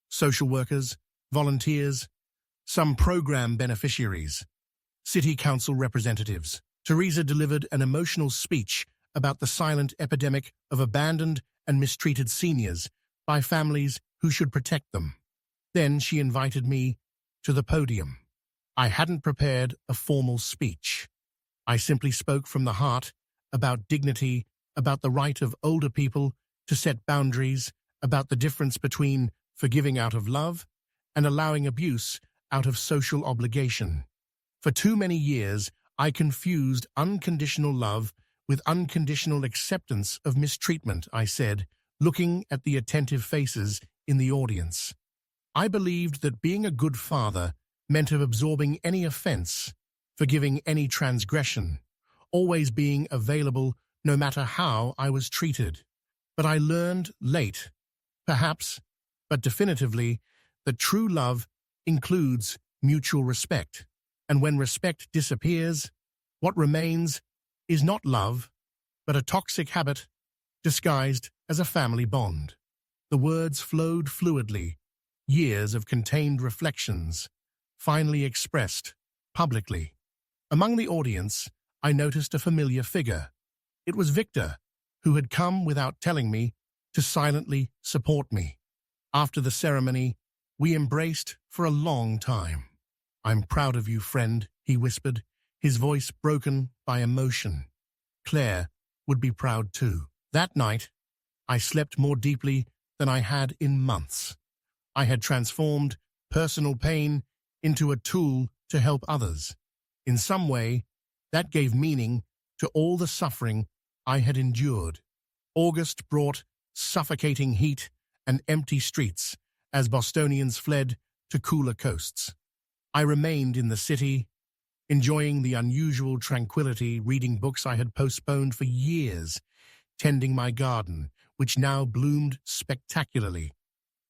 Social workers, volunteers, some program beneficiaries, city council representatives. Teresa delivered an emotional speech about the silent epidemic of abandoned and mistreated seniors by families who should protect them. Then she invited me to the podium. I hadn't prepared a formal speech. I simply spoke from the heart about dignity, about the right of older people to set boundaries, about the difference between forgiving out of love and allowing abuse out of social obligation. For too many years, I confused unconditional love with unconditional acceptance of mistreatment, I said, looking at the attentive faces in the audience. I believed that being a good father meant of absorbing any offense, forgiving any transgression, always being available no matter how I was treated. But I learned late, perhaps, but definitively, that true love includes mutual respect. And when respect disappears, what remains is not love, but a toxic habit disguised as a family bond. The words flowed fluidly, years of contained reflections, finally expressed publicly. Among the audience, I noticed a familiar figure. It was Victor, who had come without telling me to silently support me. After the ceremony, we embraced for a long time. "I'm proud of you, friend," he whispered, his voice broken by emotion. Claire would be proud too. That night, I slept more deeply than I had in months. I had transformed personal pain into a tool to help others. In some way, that gave meaning to all the suffering I had endured. August brought suffocating heat and empty streets as Bostonians fled to cooler coasts. I remained in the city, enjoying the unusual tranquility, reading books I had postponed for years, tending my garden, which now bloomed spectacularly.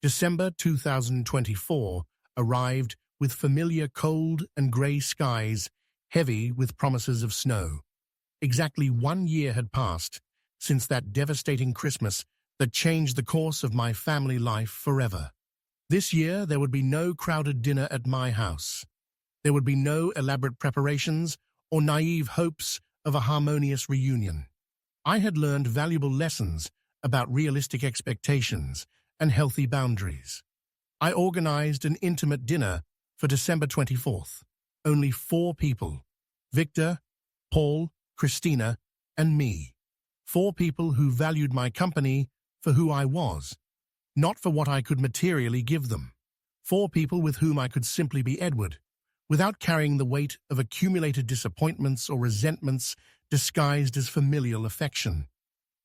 December 2024 arrived with familiar cold and grey skies, heavy with promises of snow. Exactly 1 year had passed since that devastating Christmas that changed the course of my family life forever. This year, there would be no crowded dinner at my house. There would be no elaborate preparations or naive hopes of a harmonious reunion. I had learned valuable lessons about realistic expectations and healthy boundaries. I organized an intimate dinner for December 24th. Only 4 people: Victor, Paul, Christina, and me. 4 people who valued my company for who I was, not for what I could materially give them. 4 people with whom I could simply be Edward, without carrying the weight of accumulated disappointments or resentments disguised as familial affection.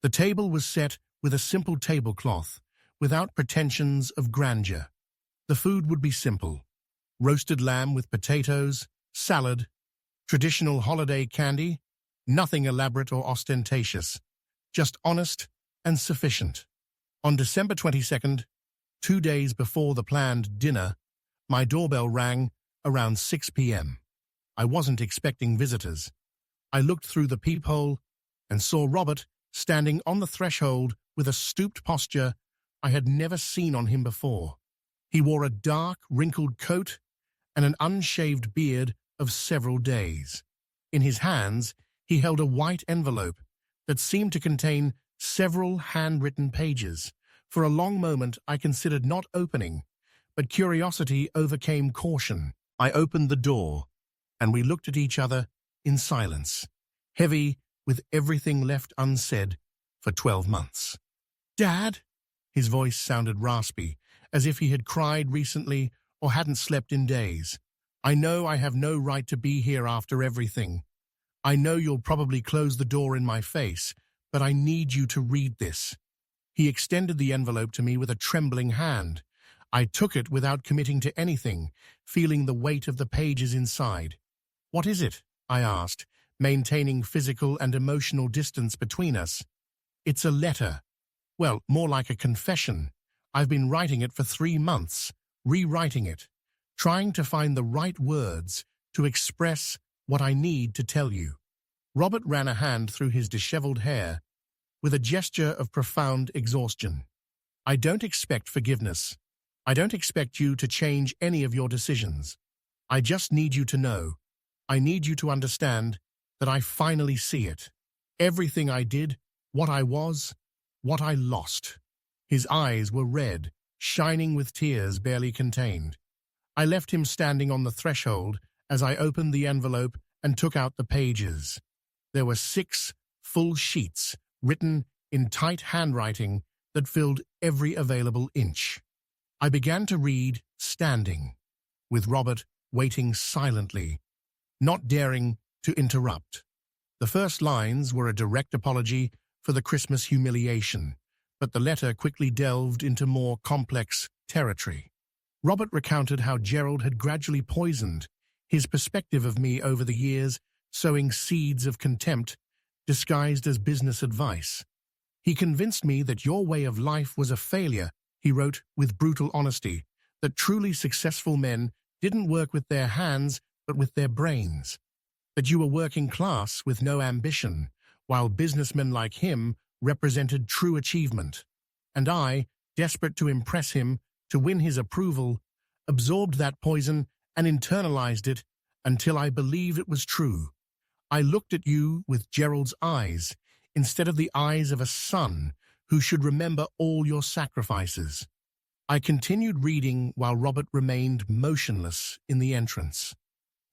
The table was set with a simple tablecloth, without pretensions of grandeur. The food would be simple: roasted lamb with potatoes, salad, traditional holiday candy, nothing elaborate or ostentatious, just honest and sufficient. On December 22nd, 2 days before the planned dinner, my doorbell rang around 6 p.m. I wasn't expecting visitors. I looked through the peephole and saw Robert standing on the threshold with a stooped posture I had never seen on him before. He wore a dark, wrinkled coat and an unshaved beard of several days. In his hands, he held a white envelope that seemed to contain several handwritten pages. For a long moment, I considered not opening, but curiosity overcame caution. I opened the door, and we looked at each other in silence, heavy with everything left unsaid for 12 months. "Dad?" His voice sounded raspy, as if he had cried recently or hadn't slept in days. "I know I have no right to be here after everything. I know you'll probably close the door in my face, but I need you to read this." He extended the envelope to me with a trembling hand. I took it without committing to anything, feeling the weight of the pages inside. "What is it?" I asked, maintaining physical and emotional distance between us. "It's a letter. Well, more like a confession. I've been writing it for 3 months, rewriting it, trying to find the right words to express what I need to tell you." Robert ran a hand through his disheveled hair with a gesture of profound exhaustion. "I don't expect forgiveness. I don't expect you to change any of your decisions. I just need you to know. I need you to understand that I finally see it. Everything I did, what I was, what I lost." His eyes were red, shining with tears barely contained. I left him standing on the threshold as I opened the envelope and took out the pages. There were 6 full sheets, written in tight handwriting that filled every available inch. I began to read standing, with Robert waiting silently, not daring to interrupt. The first lines were a direct apology for the Christmas humiliation, but the letter quickly delved into more complex territory. Robert recounted how Gerald had gradually poisoned his perspective of me over the years, sowing seeds of contempt disguised as business advice. "He convinced me that your way of life was a failure," he wrote with brutal honesty, "that truly successful men didn't work with their hands but with their brains, that you were working class with no ambition, while businessmen like him represented true achievement. And I, desperate to impress him, to win his approval, absorbed that poison and internalized it until I believed it was true. I looked at you with Gerald's eyes, instead of the eyes of a son who should remember all your sacrifices." I continued reading while Robert remained motionless in the entrance.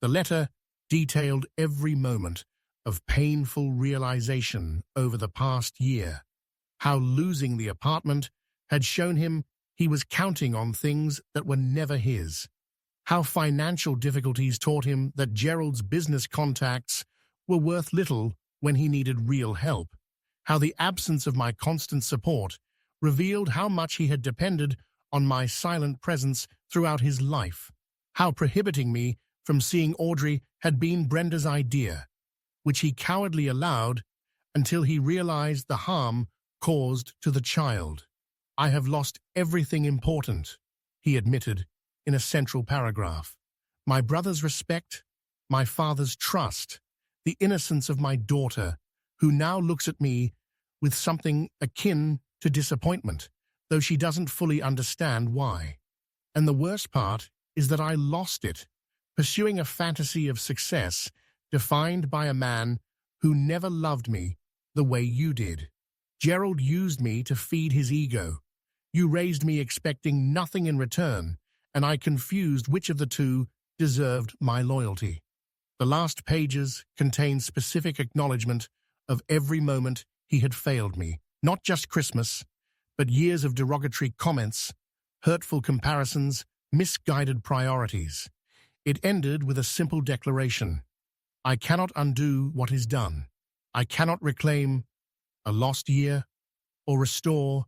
The letter detailed every moment of painful realization over the past year, how losing the apartment had shown him he was counting on things that were never his, how financial difficulties taught him that Gerald's business contacts were worth little when he needed real help, how the absence of my constant support revealed how much he had depended on my silent presence throughout his life, how prohibiting me from seeing Audrey had been Brenda's idea, which he cowardly allowed until he realized the harm caused to the child. "I have lost everything important," he admitted in a central paragraph. "My brother's respect, my father's trust, the innocence of my daughter, who now looks at me with something akin to disappointment, though she doesn't fully understand why. And the worst part is that I lost it, pursuing a fantasy of success defined by a man who never loved me the way you did. Gerald used me to feed his ego. You raised me expecting nothing in return, and I confused which of the two deserved my loyalty." The last pages contained specific acknowledgement of every moment he had failed me, not just Christmas, but years of derogatory comments, hurtful comparisons, misguided priorities. It ended with a simple declaration: "I cannot undo what is done. I cannot reclaim a lost year or restore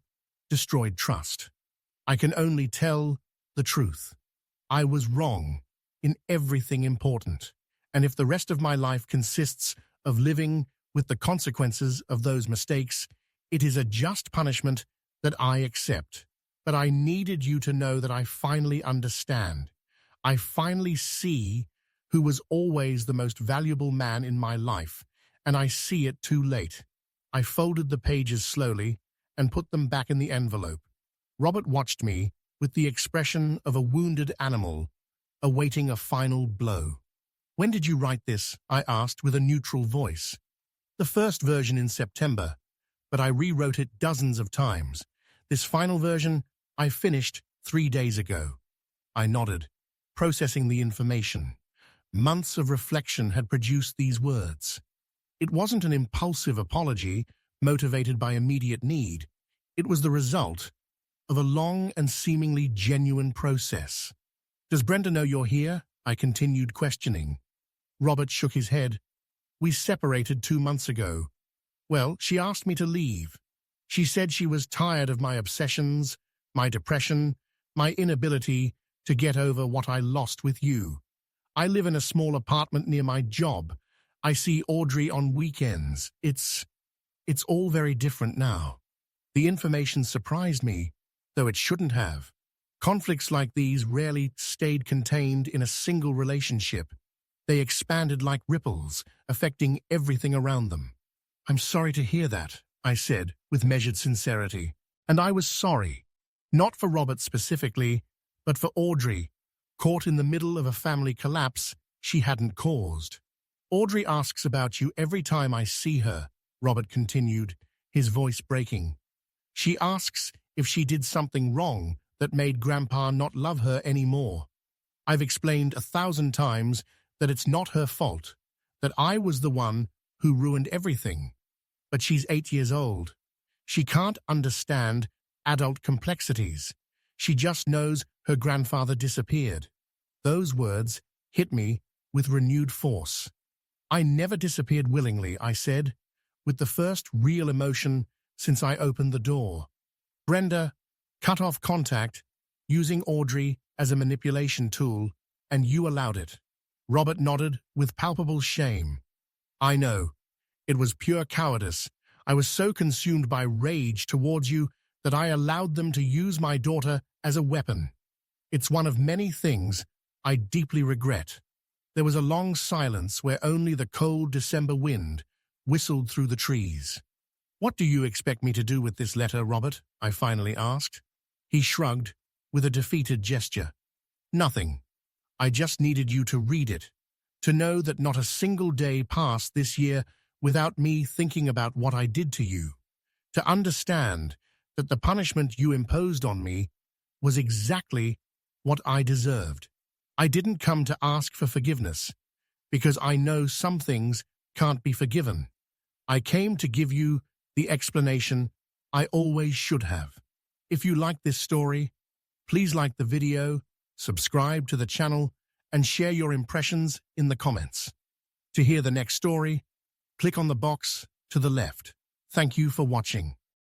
destroyed trust. I can only tell the truth. I was wrong in everything important, and if the rest of my life consists of living with the consequences of those mistakes, it is a just punishment that I accept. But I needed you to know that I finally understand. I finally see who was always the most valuable man in my life, and I see it too late. I folded the pages slowly and put them back in the envelope. Robert watched me with the expression of a wounded animal awaiting a final blow. "When did you write this?" I asked with a neutral voice. "The first version in September, but I rewrote it dozens of times. This final version I finished 3 days ago." I nodded, processing the information. Months of reflection had produced these words. It wasn't an impulsive apology motivated by immediate need. It was the result of a long and seemingly genuine process. "Does Brenda know you're here?" I continued questioning. Robert shook his head. "We separated 2 months ago. Well, she asked me to leave. She said she was tired of my obsessions, my depression, my inability to get over what I lost with you. I live in a small apartment near my job. I see Audrey on weekends. It's all very different now." The information surprised me, though it shouldn't have. Conflicts like these rarely stayed contained in a single relationship. They expanded like ripples, affecting everything around them. "I'm sorry to hear that," I said with measured sincerity. And I was sorry, not for Robert specifically, but for Audrey, caught in the middle of a family collapse she hadn't caused. "Audrey asks about you every time I see her," Robert continued, his voice breaking. "She asks if she did something wrong that made Grandpa not love her anymore. I've explained 1,000 times that it's not her fault, that I was the one who ruined everything. But she's 8 years old. She can't understand adult complexities. She just knows her grandfather disappeared." Those words hit me with renewed force. "I never disappeared willingly," I said, with the first real emotion since I opened the door. "Brenda cut off contact, using Audrey as a manipulation tool, and you allowed it." Robert nodded with palpable shame. "I know. It was pure cowardice. I was so consumed by rage towards you that I allowed them to use my daughter as a weapon. It's one of many things I deeply regret." There was a long silence where only the cold December wind whistled through the trees. "What do you expect me to do with this letter, Robert?" I finally asked. He shrugged with a defeated gesture. "Nothing. I just needed you to read it, to know that not a single day passed this year without me thinking about what I did to you, to understand that the punishment you imposed on me was exactly what I deserved. I didn't come to ask for forgiveness, because I know some things can't be forgiven. I came to give you the explanation I always should have. If you like this story, please like the video, subscribe to the channel, and share your impressions in the comments. To hear the next story, click on the box to the left. Thank you for watching.